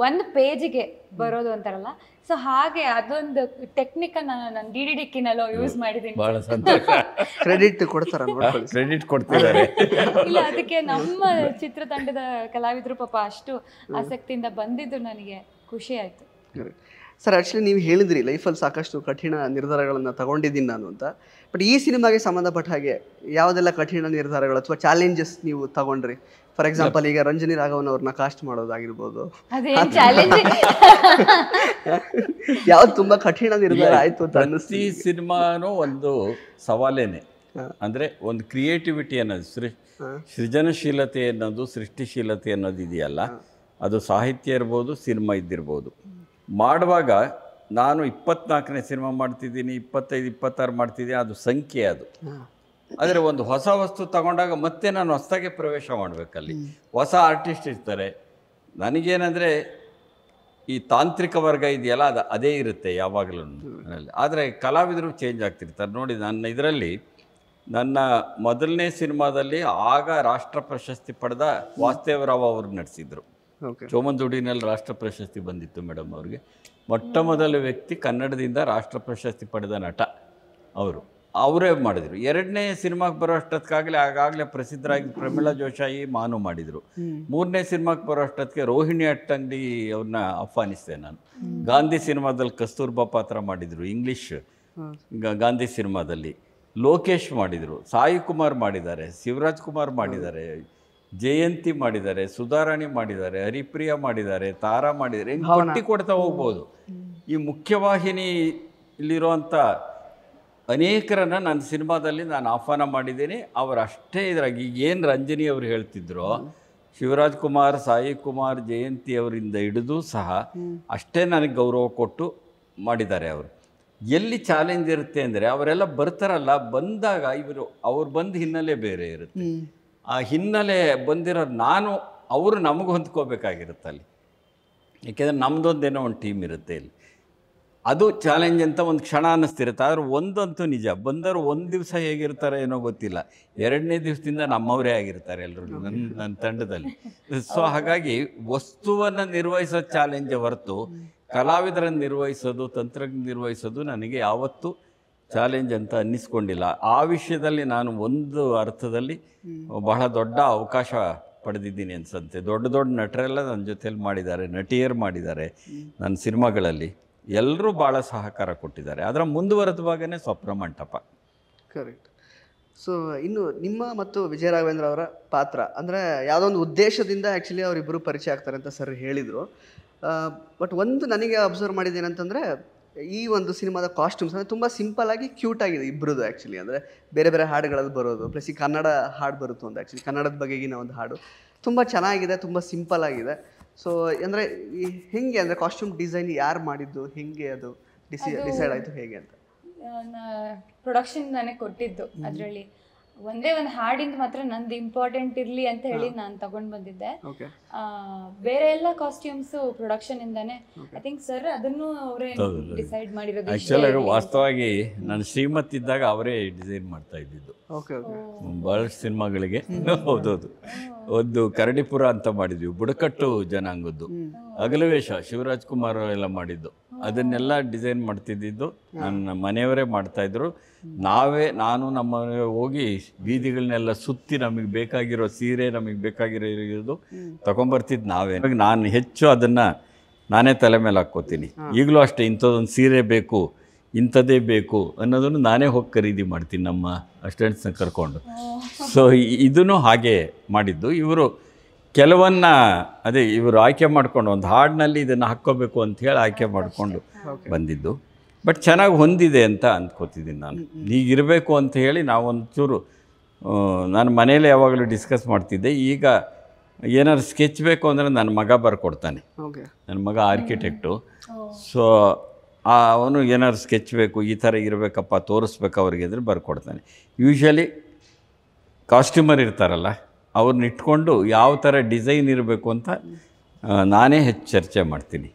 ಒಂದು ಪೇಜಿಗೆ ಬರೋದು ಅಂತಾರಲ್ಲ, ಸೊ ಹಾಗೆ ಅದೊಂದು ಟೆಕ್ನಿಕ್ ನಾನು DDDಕ್ಕಿನಲ್ಲೋ ಯೂಸ್ ಮಾಡಿದ್ದೀನಿ. ಕ್ರೆಡಿಟ್ ಕೊಡ್ತಾರೆ. ಇಲ್ಲ, ಅದಕ್ಕೆ ನಮ್ಮ ಚಿತ್ರತಂಡದ ಕಲಾವಿದರು ಪಾಪ ಅಷ್ಟು ಆಸಕ್ತಿಯಿಂದ ಬಂದಿದ್ದು ನನಗೆ ಖುಷಿ ಆಯ್ತು. ಸರ್, ಆ್ಯಕ್ಚುಲಿ ನೀವು ಹೇಳಿದ್ರಿ ಲೈಫಲ್ಲಿ ಸಾಕಷ್ಟು ಕಠಿಣ ನಿರ್ಧಾರಗಳನ್ನು ತಗೊಂಡಿದ್ದೀನಿ ನಾನು ಅಂತ. ಬಟ್ ಈ ಸಿನಿಮಾಗೆ ಸಂಬಂಧಪಟ್ಟ ಹಾಗೆ ಯಾವುದೆಲ್ಲ ಕಠಿಣ ನಿರ್ಧಾರಗಳು ಅಥವಾ ಚಾಲೆಂಜಸ್ ನೀವು ತಗೊಂಡ್ರಿ? ಫಾರ್ ಎಕ್ಸಾಂಪಲ್, ಈಗ ರಂಜನಿ ರಾಘವನ್ ಅವ್ರನ್ನ ಕಾಸ್ಟ್ ಮಾಡೋದಾಗಿರ್ಬೋದು, ಯಾವ್ದು ತುಂಬಾ ಕಠಿಣ ನಿರ್ಧಾರ ಆಯ್ತು ಅಂತ ಅನ್ನಿಸ್ತು? ಈ ಸಿನಿಮಾನೂ ಒಂದು ಸವಾಲೇನೆ. ಅಂದರೆ ಒಂದು ಕ್ರಿಯೇಟಿವಿಟಿ ಅನ್ನೋದು, ಸೃಜನಶೀಲತೆ ಅನ್ನೋದು, ಸೃಷ್ಟಿಶೀಲತೆ ಅನ್ನೋದು ಇದೆಯಲ್ಲ, ಅದು ಸಾಹಿತ್ಯ ಇರ್ಬೋದು, ಸಿನಿಮಾ ಇದ್ದಿರ್ಬೋದು. ಮಾಡುವಾಗ ನಾನು 24ನೇ ಸಿನಿಮಾ ಮಾಡ್ತಿದ್ದೀನಿ, 25, 26 ಮಾಡ್ತಿದ್ದೀನಿ, ಅದು ಸಂಖ್ಯೆ ಅದು. ಆದರೆ ಒಂದು ಹೊಸ ವಸ್ತು ತಗೊಂಡಾಗ ಮತ್ತೆ ನಾನು ಹೊಸದಾಗೆ ಪ್ರವೇಶ ಮಾಡಬೇಕಲ್ಲಿ. ಹೊಸ ಆರ್ಟಿಸ್ಟ್ ಇರ್ತಾರೆ. ನನಗೇನೆಂದರೆ ಈ ತಾಂತ್ರಿಕ ವರ್ಗ ಇದೆಯಲ್ಲ, ಅದೇ ಇರುತ್ತೆ ಯಾವಾಗಲೂ ನನ್ನಲ್ಲಿ. ಆದರೆ ಕಲಾವಿದರು ಚೇಂಜ್ ಆಗ್ತಿರ್ತಾರೆ. ನೋಡಿ, ನನ್ನ ಮೊದಲನೇ ಸಿನಿಮಾದಲ್ಲಿ ಆಗ ರಾಷ್ಟ್ರ ಪ್ರಶಸ್ತಿ ಪಡೆದ ವಾಸುದೇವರಾವ್ ಅವರು ನಡೆಸಿದರು. ಚೋಮಂದುಡಿನಲ್ಲಿ ರಾಷ್ಟ್ರ ಪ್ರಶಸ್ತಿ ಬಂದಿತ್ತು ಮೇಡಮ್ ಅವ್ರಿಗೆ. ಮೊಟ್ಟ ಮೊದಲ ವ್ಯಕ್ತಿ ಕನ್ನಡದಿಂದ ರಾಷ್ಟ್ರ ಪ್ರಶಸ್ತಿ ಪಡೆದ ನಟ ಅವರೇ ಮಾಡಿದರು. 2ನೇ ಸಿನಿಮಾಗೆ ಬರೋ ಅಷ್ಟೊತ್ತಿಗಾಗಲೇ ಆಗಾಗಲೇ ಪ್ರಸಿದ್ಧರಾಗಿ ಪ್ರಮೀಳಾ ಜೋಶಾಯಿ ಮಾನು ಮಾಡಿದರು. 3ನೇ ಸಿನಿಮಾಗೆ ಬರೋ ಅಷ್ಟೊತ್ತಿಗೆ ರೋಹಿಣಿ ಅಟ್ಟಂಗಡಿ ಅವ್ರನ್ನ ಆಹ್ವಾನಿಸಿದೆ ನಾನು. ಗಾಂಧಿ ಸಿನಿಮಾದಲ್ಲಿ ಕಸ್ತೂರ್ಬಾ ಪಾತ್ರ ಮಾಡಿದರು, ಇಂಗ್ಲೀಷ್ ಗಾಂಧಿ ಸಿನಿಮಾದಲ್ಲಿ. ಲೋಕೇಶ್ ಮಾಡಿದರು, ಸಾಯಿ ಕುಮಾರ್ ಮಾಡಿದ್ದಾರೆ, ಶಿವರಾಜ್ ಕುಮಾರ್ ಮಾಡಿದ್ದಾರೆ, ಜಯಂತಿ ಮಾಡಿದ್ದಾರೆ, ಸುಧಾರಾಣಿ ಮಾಡಿದ್ದಾರೆ, ಹರಿಪ್ರಿಯ ಮಾಡಿದ್ದಾರೆ, ತಾರಾ ಮಾಡಿದ್ದಾರೆ, ಹಿಂಗೆ ಪಟ್ಟಿ ಕೊಡ್ತಾ ಹೋಗ್ಬೋದು. ಈ ಮುಖ್ಯವಾಹಿನಿ ಇಲ್ಲಿರುವಂಥ ಅನೇಕರನ್ನು ನನ್ನ ಸಿನಿಮಾದಲ್ಲಿ ನಾನು ಆಹ್ವಾನ ಮಾಡಿದ್ದೀನಿ. ಅವರು ಅಷ್ಟೇ ಇದ್ರಾಗ ಈಗ ಏನು ರಂಜನಿ ಅವರು ಹೇಳ್ತಿದ್ರು, ಶಿವರಾಜ್ ಕುಮಾರ್, ಸಾಯಿ ಕುಮಾರ್, ಜಯಂತಿ ಅವರಿಂದ ಹಿಡಿದು ಸಹ ಅಷ್ಟೇ ನನಗೆ ಗೌರವ ಕೊಟ್ಟು ಮಾಡಿದ್ದಾರೆ. ಅವರು ಎಲ್ಲಿ ಚಾಲೆಂಜ್ ಇರುತ್ತೆ ಅಂದರೆ ಅವರೆಲ್ಲ ಬರ್ತಾರಲ್ಲ, ಬಂದಾಗ ಅವ್ರು ಬಂದ ಹಿನ್ನೆಲೆ ಬೇರೆ ಇರುತ್ತೆ. ಆ ಹಿನ್ನೆಲೆ ಬಂದಿರೋ ಅವರು ನಮಗೆ ಹೊಂದ್ಕೋಬೇಕಾಗಿರುತ್ತೆ ಅಲ್ಲಿ. ಏಕೆಂದರೆ ನಮ್ಮದೊಂದೇನೋ ಒಂದು ಟೀಮ್ ಇರುತ್ತೆ ಇಲ್ಲಿ. ಅದು ಚಾಲೆಂಜ್ ಅಂತ ಒಂದು ಕ್ಷಣ ಅನ್ನಿಸ್ತಿರುತ್ತೆ. ಆದರೆ ಒಂದಂತೂ ನಿಜ, ಬಂದವರು ಒಂದು ದಿವಸ ಹೇಗಿರ್ತಾರೆ ಏನೋ ಗೊತ್ತಿಲ್ಲ, 2ನೇ ದಿವಸದಿಂದ ನಮ್ಮವರೇ ಆಗಿರ್ತಾರೆ ಎಲ್ಲರೂ ನನ್ನ ತಂಡದಲ್ಲಿ. ಸೊ ಹಾಗಾಗಿ ವಸ್ತುವನ್ನು ನಿರ್ವಹಿಸೋ ಚಾಲೆಂಜ್ ಹೊರತು ಕಲಾವಿದರನ್ನು ನಿರ್ವಹಿಸೋದು, ತಂತ್ರಜ್ಞ ನಿರ್ವಹಿಸೋದು ನನಗೆ ಯಾವತ್ತೂ ಚಾಲೆಂಜ್ ಅಂತ ಅನ್ನಿಸ್ಕೊಂಡಿಲ್ಲ. ಆ ವಿಷಯದಲ್ಲಿ ನಾನು ಒಂದು ಅರ್ಥದಲ್ಲಿ ಬಹಳ ದೊಡ್ಡ ಅವಕಾಶ ಪಡೆದಿದ್ದೀನಿ ಅನ್ಸಂತೆ. ದೊಡ್ಡ ದೊಡ್ಡ ನಟರೆಲ್ಲ ನನ್ನ ಜೊತೆಲಿ ಮಾಡಿದ್ದಾರೆ, ನಟಿಯರು ಮಾಡಿದ್ದಾರೆ ನನ್ನ ಸಿನಿಮಾಗಳಲ್ಲಿ. ಎಲ್ಲರೂ ಭಾಳ ಸಹಕಾರ ಕೊಟ್ಟಿದ್ದಾರೆ. ಅದರ ಮುಂದುವರೆದ ಭಾಗನೇ ಸ್ವಪ್ನ ಮಂಟಪ. ಕರೆಕ್ಟ್. ಸೊ ಇನ್ನು ನಿಮ್ಮ ಮತ್ತು ವಿಜಯ ರಾಘವೇಂದ್ರ ಅವರ ಪಾತ್ರ ಅಂದರೆ ಯಾವುದೋ ಒಂದು ಉದ್ದೇಶದಿಂದ ಆ್ಯಕ್ಚುಲಿ ಅವರಿಬ್ಬರು ಪರಿಚಯ ಆಗ್ತಾರೆ ಅಂತ ಸರ್ ಹೇಳಿದರು. ಬಟ್ ಒಂದು ನನಗೆ ಅಬ್ಸರ್ವ್ ಮಾಡಿದ್ದೇನಂತಂದರೆ ಈ ಒಂದು ಸಿನಿಮಾದ ಕಾಸ್ಟ್ಯೂಮ್ಸ್ ಅಂದರೆ ತುಂಬ ಸಿಂಪಲ್ ಆಗಿ ಕ್ಯೂಟ್ ಆಗಿದೆ ಇಬ್ಬರದು. ಆ್ಯಕ್ಚುಲಿ ಅಂದರೆ ಬೇರೆ ಬೇರೆ ಹಾಡುಗಳಲ್ಲಿ ಬರೋದು, ಪ್ಲಸ್ ಈ ಕನ್ನಡ ಹಾಡು ಬರುತ್ತೆ ಒಂದು, ಆ್ಯಕ್ಚುಲಿ ಕನ್ನಡದ ಬಗೆಗಿನ ಒಂದು ಹಾಡು ತುಂಬ ಚೆನ್ನಾಗಿದೆ, ತುಂಬ ಸಿಂಪಲ್ ಆಗಿದೆ. ಸೊ ಅಂದರೆ ಹೆಂಗೆ ಅಂದರೆ ಕಾಸ್ಟ್ಯೂಮ್ ಡಿಸೈನ್ ಯಾರು ಮಾಡಿದ್ದು, ಹೆಂಗೆ ಅದು ಡಿಸೈಡ್ ಆಯಿತು ಹೇಗೆ ಅಂತ? ಪ್ರೊಡಕ್ಷನ್ ನನಗೆ ಕೊಟ್ಟಿದ್ದು. ಅದರಲ್ಲಿ ಒಂದೇ ಒಂದು ಹಾಡಿಂದ ಮಾತ್ರ ನಂದು ಇಂಪಾರ್ಟೆಂಟ್ ಇರಲಿ ಅಂತ ಹೇಳಿ ನಾನು ತಗೊಂಡು ಬಂದಿದ್ದೆ. ಬೇರೆ ಎಲ್ಲ ಕಾಸ್ಟ್ಯೂಮ್ಸ್ ಪ್ರೊಡಕ್ಷನ್ ಇಂದಾನೆ. ಐ ಥಿಂಕ್ ಸರ್ ಅದನ್ನು ಅವರೇ ಡಿಸೈಡ್ ಮಾಡಿರೋದು. ಆ್ಯಕ್ಚುಲಿ ವಾಸ್ತವವಾಗಿ ನಾನು ಶ್ರೀಮತ್ ಇದ್ದಾಗ ಅವರೇ ಡಿಸೈನ್ ಮಾಡ್ತಾ ಇದ್ದಿದ್ದು ಭಾಳಷ್ಟು ಸಿನಿಮಾಗಳಿಗೆ. ಹೌದೌದು. ಒಂದು ಕರಡಿಪುರ ಅಂತ ಮಾಡಿದ್ವಿ, ಬುಡಕಟ್ಟು ಜನಾಂಗದ್ದು ಅಗಲವೇಶ, ಶಿವರಾಜ್ ಕುಮಾರ್ ಎಲ್ಲ ಮಾಡಿದ್ದು. ಅದನ್ನೆಲ್ಲ ಡಿಸೈನ್ ಮಾಡ್ತಿದ್ದಿದ್ದು ನನ್ನ ಮನೆಯವರೇ ಮಾಡ್ತಾಯಿದ್ರು. ನಾನು ನಮ್ಮ ಹೋಗಿ ಬೀದಿಗಳನ್ನೆಲ್ಲ ಸುತ್ತಿ ನಮಗೆ ಬೇಕಾಗಿರೋ ಸೀರೆ, ನಮಗೆ ಬೇಕಾಗಿರೋದು ತೊಗೊಂಬರ್ತಿದ್ದು ನಾವೇ. ನಾನು ಹೆಚ್ಚು ಅದನ್ನು ನಾನೇ ತಲೆ ಮೇಲೆ ಹಾಕ್ಕೋತೀನಿ. ಈಗಲೂ ಅಷ್ಟೇ, ಇಂಥದ್ದೊಂದು ಸೀರೆ ಬೇಕು, ಇಂಥದ್ದೇ ಬೇಕು ಅನ್ನೋದನ್ನು ನಾನೇ ಹೋಗಿ ಖರೀದಿ ಮಾಡ್ತೀನಿ ನಮ್ಮ ಅಸಿಸ್ಟೆಂಟ್ಸ್ನ ಕರ್ಕೊಂಡು. ಸೊ ಇದನ್ನು ಹಾಗೆ ಮಾಡಿದ್ದು. ಇವರು ಕೆಲವನ್ನ ಇವರು ಆಯ್ಕೆ ಮಾಡಿಕೊಂಡು ಒಂದು ಹಾಡಿನಲ್ಲಿ ಇದನ್ನು ಹಾಕ್ಕೋಬೇಕು ಅಂಥೇಳಿ ಆಯ್ಕೆ ಮಾಡಿಕೊಂಡು ಬಂದಿದ್ದು. ಬಟ್ ಚೆನ್ನಾಗಿ ಹೊಂದಿದೆ ಅಂತ ಅಂದ್ಕೋತಿದ್ದೀನಿ ನಾನು. ಈಗಿರಬೇಕು ಅಂತ ಹೇಳಿ ನಾವೊಂಚೂರು ನಾನು ಮನೇಲಿ ಯಾವಾಗಲೂ ಡಿಸ್ಕಸ್ ಮಾಡ್ತಿದ್ದೆ. ಈಗ ಏನಾದ್ರು ಸ್ಕೆಚ್ ಬೇಕು ಅಂದರೆ ನನ್ನ ಮಗ ಬರ್ಕೊಡ್ತಾನೆ. ನನ್ನ ಮಗ ಆರ್ಕಿಟೆಕ್ಟು. ಸೊ ಅವನು ಏನಾದ್ರು ಸ್ಕೆಚ್ ಬೇಕು, ಈ ಥರ ಇರಬೇಕಪ್ಪ, ತೋರಿಸ್ಬೇಕು ಅವ್ರಿಗೆ ಅಂದರೆ ಬರ್ಕೊಡ್ತಾನೆ. ಯೂಶ್ವಲಿ ಕಾಸ್ಟ್ಯೂಮರ್ ಇರ್ತಾರಲ್ಲ, ಅವ್ರನ್ನ ಇಟ್ಕೊಂಡು ಯಾವ ಥರ ಡಿಸೈನ್ ಇರಬೇಕು ಅಂತ ನಾನೇ ಹೆಚ್ಚು ಚರ್ಚೆ ಮಾಡ್ತೀನಿ.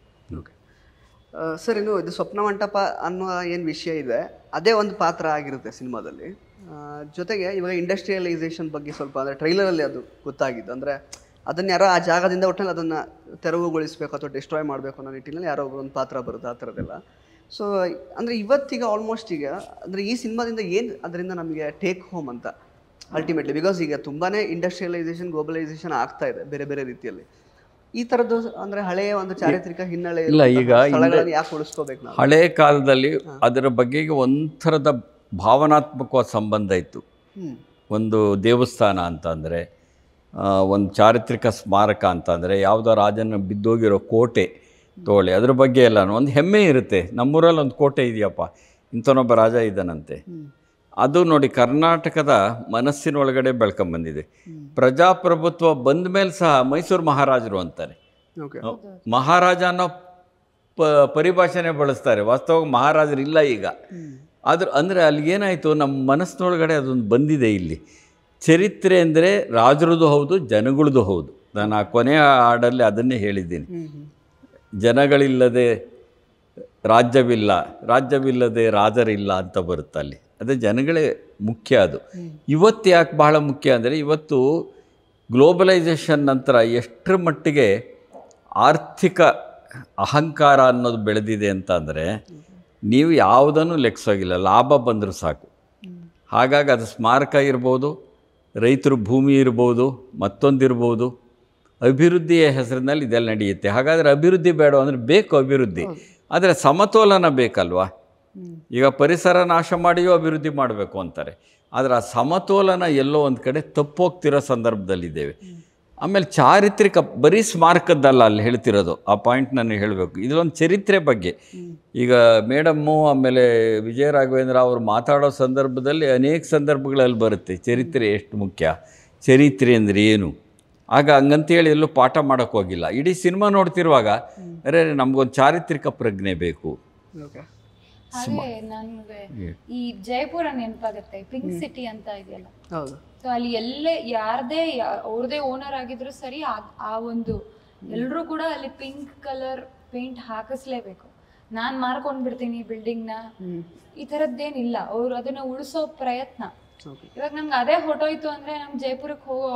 ಸರ್, ಇನ್ನು ಇದು ಸ್ವಪ್ನ ಮಂಟಪ ಅನ್ನೋ ಏನು ವಿಷಯ ಇದೆ, ಅದೇ ಒಂದು ಪಾತ್ರ ಆಗಿರುತ್ತೆ ಸಿನಿಮಾದಲ್ಲಿ. ಜೊತೆಗೆ ಇವಾಗ ಇಂಡಸ್ಟ್ರಿಯಲೈಸೇಷನ್ ಬಗ್ಗೆ ಸ್ವಲ್ಪ ಅಂದರೆ ಟ್ರೈಲರಲ್ಲಿ ಅದು ಗೊತ್ತಾಗಿದ್ದು. ಅಂದರೆ ಅದನ್ನು ಯಾರೋ ಆ ಜಾಗದಿಂದ ಒಟ್ಟಿನಲ್ಲಿ ಅದನ್ನು ತೆರವುಗೊಳಿಸಬೇಕು ಅಥವಾ ಡಿಸ್ಟ್ರಾಯ್ ಮಾಡಬೇಕು ಅನ್ನೋ ನಿಟ್ಟಿನಲ್ಲಿ ಯಾರೋ ಒಂದು ಪಾತ್ರ ಬರುತ್ತೆ, ಆ ಥರದ್ದೆಲ್ಲ. ಸೊ ಅಂದರೆ ಇವತ್ತೀಗ ಆಲ್ಮೋಸ್ಟ್ ಈಗ ಅಂದರೆ ಈ ಸಿನಿಮಾದಿಂದ ಏನು ಅದರಿಂದ ನಮಗೆ ಟೇಕ್ ಹೋಮ್ ಅಂತ ಅಲ್ಟಿಮೇಟ್ಲಿ, ಬಿಕಾಸ್ ಈಗ ತುಂಬಾ ಇಂಡಸ್ಟ್ರಿಯಲೈಸೇಷನ್, ಗ್ಲೋಬಲೈಸೇಷನ್ ಆಗ್ತಾ ಇದೆ ಬೇರೆ ಬೇರೆ ರೀತಿಯಲ್ಲಿ. ಈ ಥರದ್ದು ಅಂದರೆ ಹಳೆಯ ಒಂದು ಚಾರಿತ್ರಿಕ ಹಿನ್ನೆಲೆ ಇಲ್ಲ. ಈಗ ಯಾಕೆ ಉಳಿಸ್ಕೋಬೇಕು ನಾವು? ಹಳೆಯ ಕಾಲದಲ್ಲಿ ಅದರ ಬಗೆಗೆ ಒಂಥರದ ಭಾವನಾತ್ಮಕವಾದ ಸಂಬಂಧ ಇತ್ತು. ಒಂದು ದೇವಸ್ಥಾನ ಅಂತಂದರೆ, ಒಂದು ಚಾರಿತ್ರಿಕ ಸ್ಮಾರಕ ಅಂತಂದರೆ, ಯಾವುದೋ ರಾಜನ ಬಿದ್ದೋಗಿರೋ ಕೋಟೆ ತೋಳೆ, ಅದ್ರ ಬಗ್ಗೆ ಎಲ್ಲ ಒಂದು ಹೆಮ್ಮೆ ಇರುತ್ತೆ. ನಮ್ಮೂರಲ್ಲಿ ಒಂದು ಕೋಟೆ ಇದೆಯಪ್ಪ, ಇಂಥನೊಬ್ಬ ರಾಜ ಇದ್ದಾನಂತೆ. ಅದು ನೋಡಿ ಕರ್ನಾಟಕದ ಮನಸ್ಸಿನೊಳಗಡೆ ಬೆಳ್ಕೊಂಬಂದಿದೆ. ಪ್ರಜಾಪ್ರಭುತ್ವ ಬಂದ ಮೇಲೆ ಸಹ ಮೈಸೂರು ಮಹಾರಾಜರು ಅಂತಾರೆ. ಮಹಾರಾಜ ಅನ್ನೋ ಪರಿಭಾಷೆನೇ ಬಳಸ್ತಾರೆ. ವಾಸ್ತವವಾಗಿ ಮಹಾರಾಜರು ಇಲ್ಲ ಈಗ. ಅಂದರೆ ಅಲ್ಲಿಗೇನಾಯಿತು, ನಮ್ಮ ಮನಸ್ಸಿನೊಳಗಡೆ ಅದೊಂದು ಬಂದಿದೆ. ಇಲ್ಲಿ ಚರಿತ್ರೆ ಅಂದರೆ ರಾಜರದು ಹೌದು, ಜನಗಳದು ಹೌದು. ನಾನು ಆ ಕೊನೆಯ ಹಾಡಲ್ಲಿ ಅದನ್ನೇ ಹೇಳಿದ್ದೀನಿ. ಜನಗಳಿಲ್ಲದೆ ರಾಜ್ಯವಿಲ್ಲ, ರಾಜ್ಯವಿಲ್ಲದೆ ರಾಜರಿಲ್ಲ ಅಂತ ಬರುತ್ತೆ ಅಲ್ಲಿ. ಅದೇ ಜನಗಳೇ ಮುಖ್ಯ. ಅದು ಇವತ್ತು ಯಾಕೆ ಬಹಳ ಮುಖ್ಯ ಅಂದರೆ, ಇವತ್ತು ಗ್ಲೋಬಲೈಸೇಷನ್ ನಂತರ ಎಷ್ಟರ ಮಟ್ಟಿಗೆ ಆರ್ಥಿಕ ಅಹಂಕಾರ ಅನ್ನೋದು ಬೆಳೆದಿದೆ ಅಂತ ಅಂದರೆ, ನೀವು ಯಾವುದನ್ನು ಲೆಕ್ಕಿಸೋಗಿಲ್ಲ, ಲಾಭ ಬಂದರೂ ಸಾಕು. ಹಾಗಾಗಿ ಅದು ಸ್ಮಾರಕ ಇರ್ಬೋದು, ರೈತರು ಭೂಮಿ ಇರ್ಬೋದು, ಮತ್ತೊಂದಿರ್ಬೋದು, ಅಭಿವೃದ್ಧಿಯ ಹೆಸರಿನಲ್ಲಿ ಇದೆಲ್ಲ ನಡೆಯುತ್ತೆ. ಹಾಗಾದರೆ ಅಭಿವೃದ್ಧಿ ಬೇಡ ಅಂದರೆ ಬೇಕು ಅಭಿವೃದ್ಧಿ, ಆದರೆ ಸಮತೋಲನ ಬೇಕಲ್ವಾ? ಈಗ ಪರಿಸರ ನಾಶ ಮಾಡಿಯೂ ಅಭಿವೃದ್ಧಿ ಮಾಡಬೇಕು ಅಂತಾರೆ. ಆದರೆ ಆ ಸಮತೋಲನ ಎಲ್ಲೋ ಒಂದು ಕಡೆ ತಪ್ಪೋಗ್ತಿರೋ ಸಂದರ್ಭದಲ್ಲಿದ್ದೇವೆ. ಆಮೇಲೆ ಚಾರಿತ್ರಿಕ ಬರೀ ಸ್ಮಾರಕದ್ದಲ್ಲ ಅಲ್ಲಿ ಹೇಳ್ತಿರೋದು, ಆ ಪಾಯಿಂಟ್ ನನಗೆ ಹೇಳಬೇಕು. ಇದೊಂದು ಚರಿತ್ರೆ ಬಗ್ಗೆ. ಈಗ ಮೇಡಮ್ಮು ಆಮೇಲೆ ವಿಜಯ ರಾಘವೇಂದ್ರ ಅವರು ಮಾತಾಡೋ ಸಂದರ್ಭದಲ್ಲಿ ಅನೇಕ ಸಂದರ್ಭಗಳಲ್ಲಿ ಬರುತ್ತೆ ಚರಿತ್ರೆ ಎಷ್ಟು ಮುಖ್ಯ, ಚರಿತ್ರೆ ಅಂದರೆ ಏನು. ಆಗ ಹಂಗಂತೇಳಿ ಎಲ್ಲೂ ಪಾಠ ಮಾಡೋಕ್ಕೆ ಹೋಗಿಲ್ಲ. ಇಡೀ ಸಿನಿಮಾ ನೋಡ್ತಿರುವಾಗ ಅರೆ ನಮಗೊಂದು ಚಾರಿತ್ರಿಕ ಪ್ರಜ್ಞೆ ಬೇಕು. ಹಾಗೆ ನನಗೆ ಈ ಜೈಪುರ ನೆನಪಾಗುತ್ತೆ, ಪಿಂಕ್ ಸಿಟಿ ಅಂತ ಇದೆಯಲ್ಲ. ಸೊ ಅಲ್ಲಿ ಎಲ್ಲೇ ಯಾರದೇ ಅವ್ರದೇ ಓನರ್ ಆಗಿದ್ರು ಸರಿ, ಆ ಒಂದು ಎಲ್ಲರೂ ಕೂಡ ಅಲ್ಲಿ ಪಿಂಕ್ ಕಲರ್ ಪೇಂಟ್ ಹಾಕಿಸ್ಲೇಬೇಕು. ನಾನು ಮಾರ್ಕೊಂಡ್ಬಿಡ್ತೀನಿ ಬಿಲ್ಡಿಂಗ್ನ, ಈ ಥರದ್ದೇನಿಲ್ಲ. ಅವ್ರು ಅದನ್ನ ಉಳಿಸೋ ಪ್ರಯತ್ನ. ಇವಾಗ ನಮ್ಗೆ ಅದೇ ಹೊಟ್ಟೋಯ್ತು ಅಂದ್ರೆ ನಮ್ಗೆ ಜೈಪುರಕ್ಕೆ ಹೋಗೋ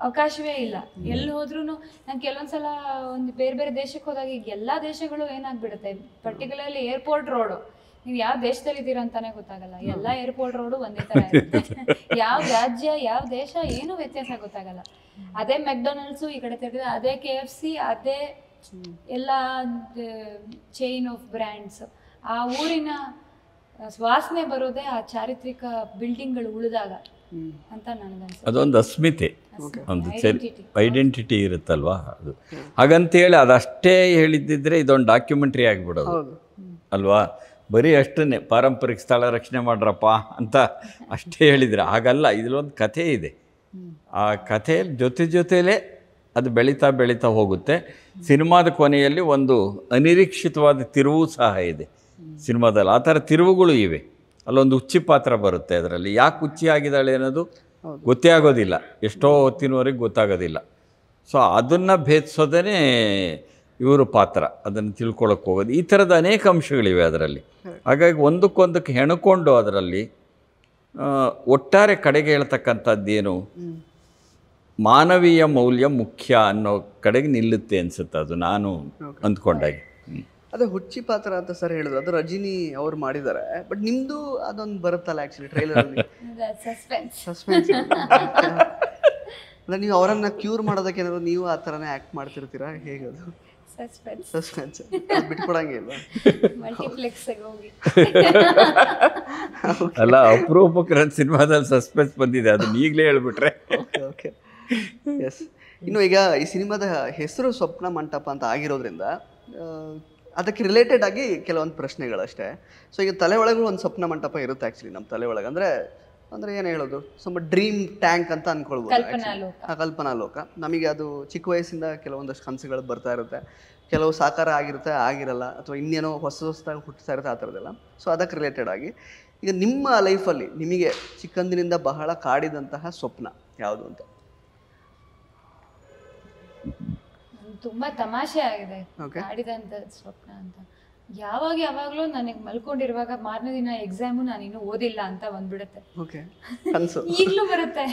ಅವಕಾಶವೇ ಇಲ್ಲ. ಎಲ್ಲಿ ಹೋದ್ರೂ ನಾನು ಕೆಲವೊಂದ್ಸಲ ಒಂದು ಬೇರೆ ಬೇರೆ ದೇಶಕ್ಕೆ ಹೋದಾಗ ಈಗ ಎಲ್ಲ ದೇಶಗಳು ಏನಾಗ್ಬಿಡುತ್ತೆ, ಪರ್ಟಿಕ್ಯುಲರ್ಲಿ ಏರ್ಪೋರ್ಟ್ ರೋಡು, ನೀವು ಯಾವ ದೇಶದಲ್ಲಿ ಇದ್ದೀರಾ ಅಂತಾನೆ ಗೊತ್ತಾಗಲ್ಲ. ಎಲ್ಲ ಏರ್ಪೋರ್ಟ್ ರೋಡು ಒಂದೇ ತರ ಇರುತ್ತೆ. ಯಾವ ರಾಜ್ಯ ಯಾವ ದೇಶ ಏನು ವ್ಯತ್ಯಾಸ ಗೊತ್ತಾಗಲ್ಲ. ಅದೇ ಮೆಕ್ಡೊನಾಲ್ಡ್ಸು ಈ ಕಡೆ ತಿರುಗಿದ ಅದೇ KFC, ಅದೇ ಎಲ್ಲ ಚೈನ್ ಆಫ್ ಬ್ರ್ಯಾಂಡ್ಸ್. ಆ ಊರಿನ ವಾಸನೆ ಬರೋದೇ ಆ ಚಾರಿತ್ರಿಕ ಬಿಲ್ಡಿಂಗ್ಗಳು ಉಳಿದಾಗ ಅಂತ ನನಗನ್ಸುತ್ತೆ. ಅದೊಂದು ಅಸ್ಮಿತೆ, ಒಂದು ಐಡೆಂಟಿಟಿ ಇರುತ್ತಲ್ವಾ ಅದು. ಹಾಗಂತೇಳಿ ಅದಷ್ಟೇ ಹೇಳಿದ್ದಿದ್ರೆ ಇದೊಂದು ಡಾಕ್ಯುಮೆಂಟ್ರಿ ಆಗಿಬಿಡೋದು ಅಲ್ವಾ. ಬರೀ ಅಷ್ಟನ್ನೇ ಪಾರಂಪರಿಕ ಸ್ಥಳ ರಕ್ಷಣೆ ಮಾಡ್ರಪ್ಪ ಅಂತ ಅಷ್ಟೇ ಹೇಳಿದರೆ ಹಾಗಲ್ಲ. ಇದರೊಂದು ಕಥೆ ಇದೆ. ಆ ಕಥೆ ಜೊತೆಲೇ ಅದು ಬೆಳೀತಾ ಬೆಳೀತಾ ಹೋಗುತ್ತೆ. ಸಿನಿಮಾದ ಕೊನೆಯಲ್ಲಿ ಒಂದು ಅನಿರೀಕ್ಷಿತವಾದ ತಿರುವು ಸಹ ಇದೆ ಸಿನಿಮಾದಲ್ಲಿ. ಆ ಥರ ತಿರುವುಗಳು ಇವೆ. ಅಲ್ಲೊಂದು ಹುಚ್ಚಿ ಪಾತ್ರ ಬರುತ್ತೆ. ಅದರಲ್ಲಿ ಯಾಕೆ ಹುಚ್ಚಿ ಆಗಿದ್ದಾಳೆ ಅನ್ನೋದು ಗೊತ್ತೇ ಆಗೋದಿಲ್ಲ, ಎಷ್ಟೋ ಹೊತ್ತಿನವರೆಗೆ ಗೊತ್ತಾಗೋದಿಲ್ಲ. ಸೊ ಅದನ್ನು ಭೇದಿಸೋದೇ ಇವರು ಪಾತ್ರ, ಅದನ್ನು ತಿಳ್ಕೊಳಕ್ಕೆ ಹೋಗೋದು. ಈ ಥರದ ಅನೇಕ ಅಂಶಗಳಿವೆ ಅದರಲ್ಲಿ. ಹಾಗಾಗಿ ಒಂದಕ್ಕೊಂದಕ್ಕೆ ಹೆಣ್ಕೊಂಡು ಅದರಲ್ಲಿ ಒಟ್ಟಾರೆ ಕಡೆಗೆ ಹೇಳ್ತಕ್ಕಂಥದ್ದೇನು, ಮಾನವೀಯ ಮೌಲ್ಯ ಮುಖ್ಯ ಅನ್ನೋ ಕಡೆಗೆ ನಿಲ್ಲುತ್ತೆ ಅನಿಸುತ್ತೆ ಅದು ನಾನು ಅಂದ್ಕೊಂಡಾಗೆ. ಅದೇ ಹುಚ್ಚಿ ಪಾತ್ರ ಅಂತ ಸರ್ ಹೇಳಿದ್ರು, ಅದು ರಜನಿ ಅವ್ರು ಮಾಡಿದ್ದಾರೆ. ಬಟ್ ನಿಮ್ದು ಅದೊಂದು ಬರುತ್ತಲ್ಲ ಆಕ್ಚುಲಿ ಟ್ರೈಲರ್ ಅಲ್ಲಿ, ಸಸ್ಪೆನ್ಸ್. ಅಂದ್ರೆ ನೀವು ಅವರನ್ನ ಕ್ಯೂರ್ ಮಾಡೋದಕ್ಕೆ ಏನಾದ್ರು ನೀವು ಆ ಥರನೇ ಆ್ಯಕ್ಟ್ ಮಾಡ್ತಿರ್ತೀರಾ, ಹೇಗದು? ಸಸ್ಪೆನ್ಸ್ ಬಿಟ್ಕೊಡಂಗಿಲ್ಲ. ಅಲ್ಲ, ಅಪರೂಪಕ್ಕೆ ಸಿನಿಮಾದಲ್ಲಿ ಸಸ್ಪೆನ್ಸ್ ಬಂದಿದೆ, ಅದನ್ನ ಈಗಲೇ ಹೇಳ್ಬಿಟ್ರೆ. Okay, yes. ಇನ್ನು ಈಗ ಈ ಸಿನಿಮಾದ ಹೆಸರು ಸ್ವಪ್ನ ಮಂಟಪ ಅಂತ ಆಗಿರೋದ್ರಿಂದ ಅದಕ್ಕೆ ರಿಲೇಟೆಡ್ ಆಗಿ ಕೆಲವೊಂದು ಪ್ರಶ್ನೆಗಳಷ್ಟೇ. ಸೊ ಈಗ ತಲೆ ಒಳಗೂ ಒಂದು ಸ್ವಪ್ನ ಮಂಟಪ ಇರುತ್ತೆ ಆ್ಯಕ್ಚುಲಿ ನಮ್ಮ ತಲೆ ಒಳಗೆ. ಅಂದರೆ ಏನು ಹೇಳೋದು, ಸ್ವಲ್ಪ ಡ್ರೀಮ್ ಟ್ಯಾಂಕ್ ಅಂತ ಅಂದ್ಕೊಳ್ಬೋದು, ಕಲ್ಪನಾ ಲೋಕ. ನಮಗೆ ಅದು ಚಿಕ್ಕ ವಯಸ್ಸಿಂದ ಕೆಲವೊಂದಷ್ಟು ಕನಸುಗಳು ಬರ್ತಾ ಇರುತ್ತೆ, ಕೆಲವು ಸಾಕಾರ ಆಗಿರುತ್ತೆ, ಆಗಿರಲ್ಲ, ಅಥವಾ ಇನ್ನೇನೋ ಹೊಸದಾಗಿ ಹುಟ್ಟಿಸ್ತಾ ಇರುತ್ತೆ, ಆ ಥರದ್ದೆಲ್ಲ. ಸೊ ಅದಕ್ಕೆ ರಿಲೇಟೆಡ್ ಆಗಿ ಈಗ ನಿಮ್ಮ ಲೈಫಲ್ಲಿ ನಿಮಗೆ ಚಿಕ್ಕಂದಿನಿಂದ ಬಹಳ ಕಾಡಿದಂತಹ ಸ್ವಪ್ನ ಯಾವುದು ಅಂತ? ತುಂಬಾ ತಮಾಷೆ ಆಗಿದೆ ಕಾಡಿದಂತ ಸ್ವಪ್ನ ಅಂತ. ಯಾವಾಗ್ಲೂ ನನಗೆ ಮಲ್ಕೊಂಡಿರುವಾಗ ಮಾರನೇ ದಿನ ಎಕ್ಸಾಮು ನಾನಿನ್ನೂ ಓದಿಲ್ಲ ಅಂತ ಬಂದ್ಬಿಡುತ್ತೆ. ಈಗ್ಲೂ ಬರುತ್ತೆ,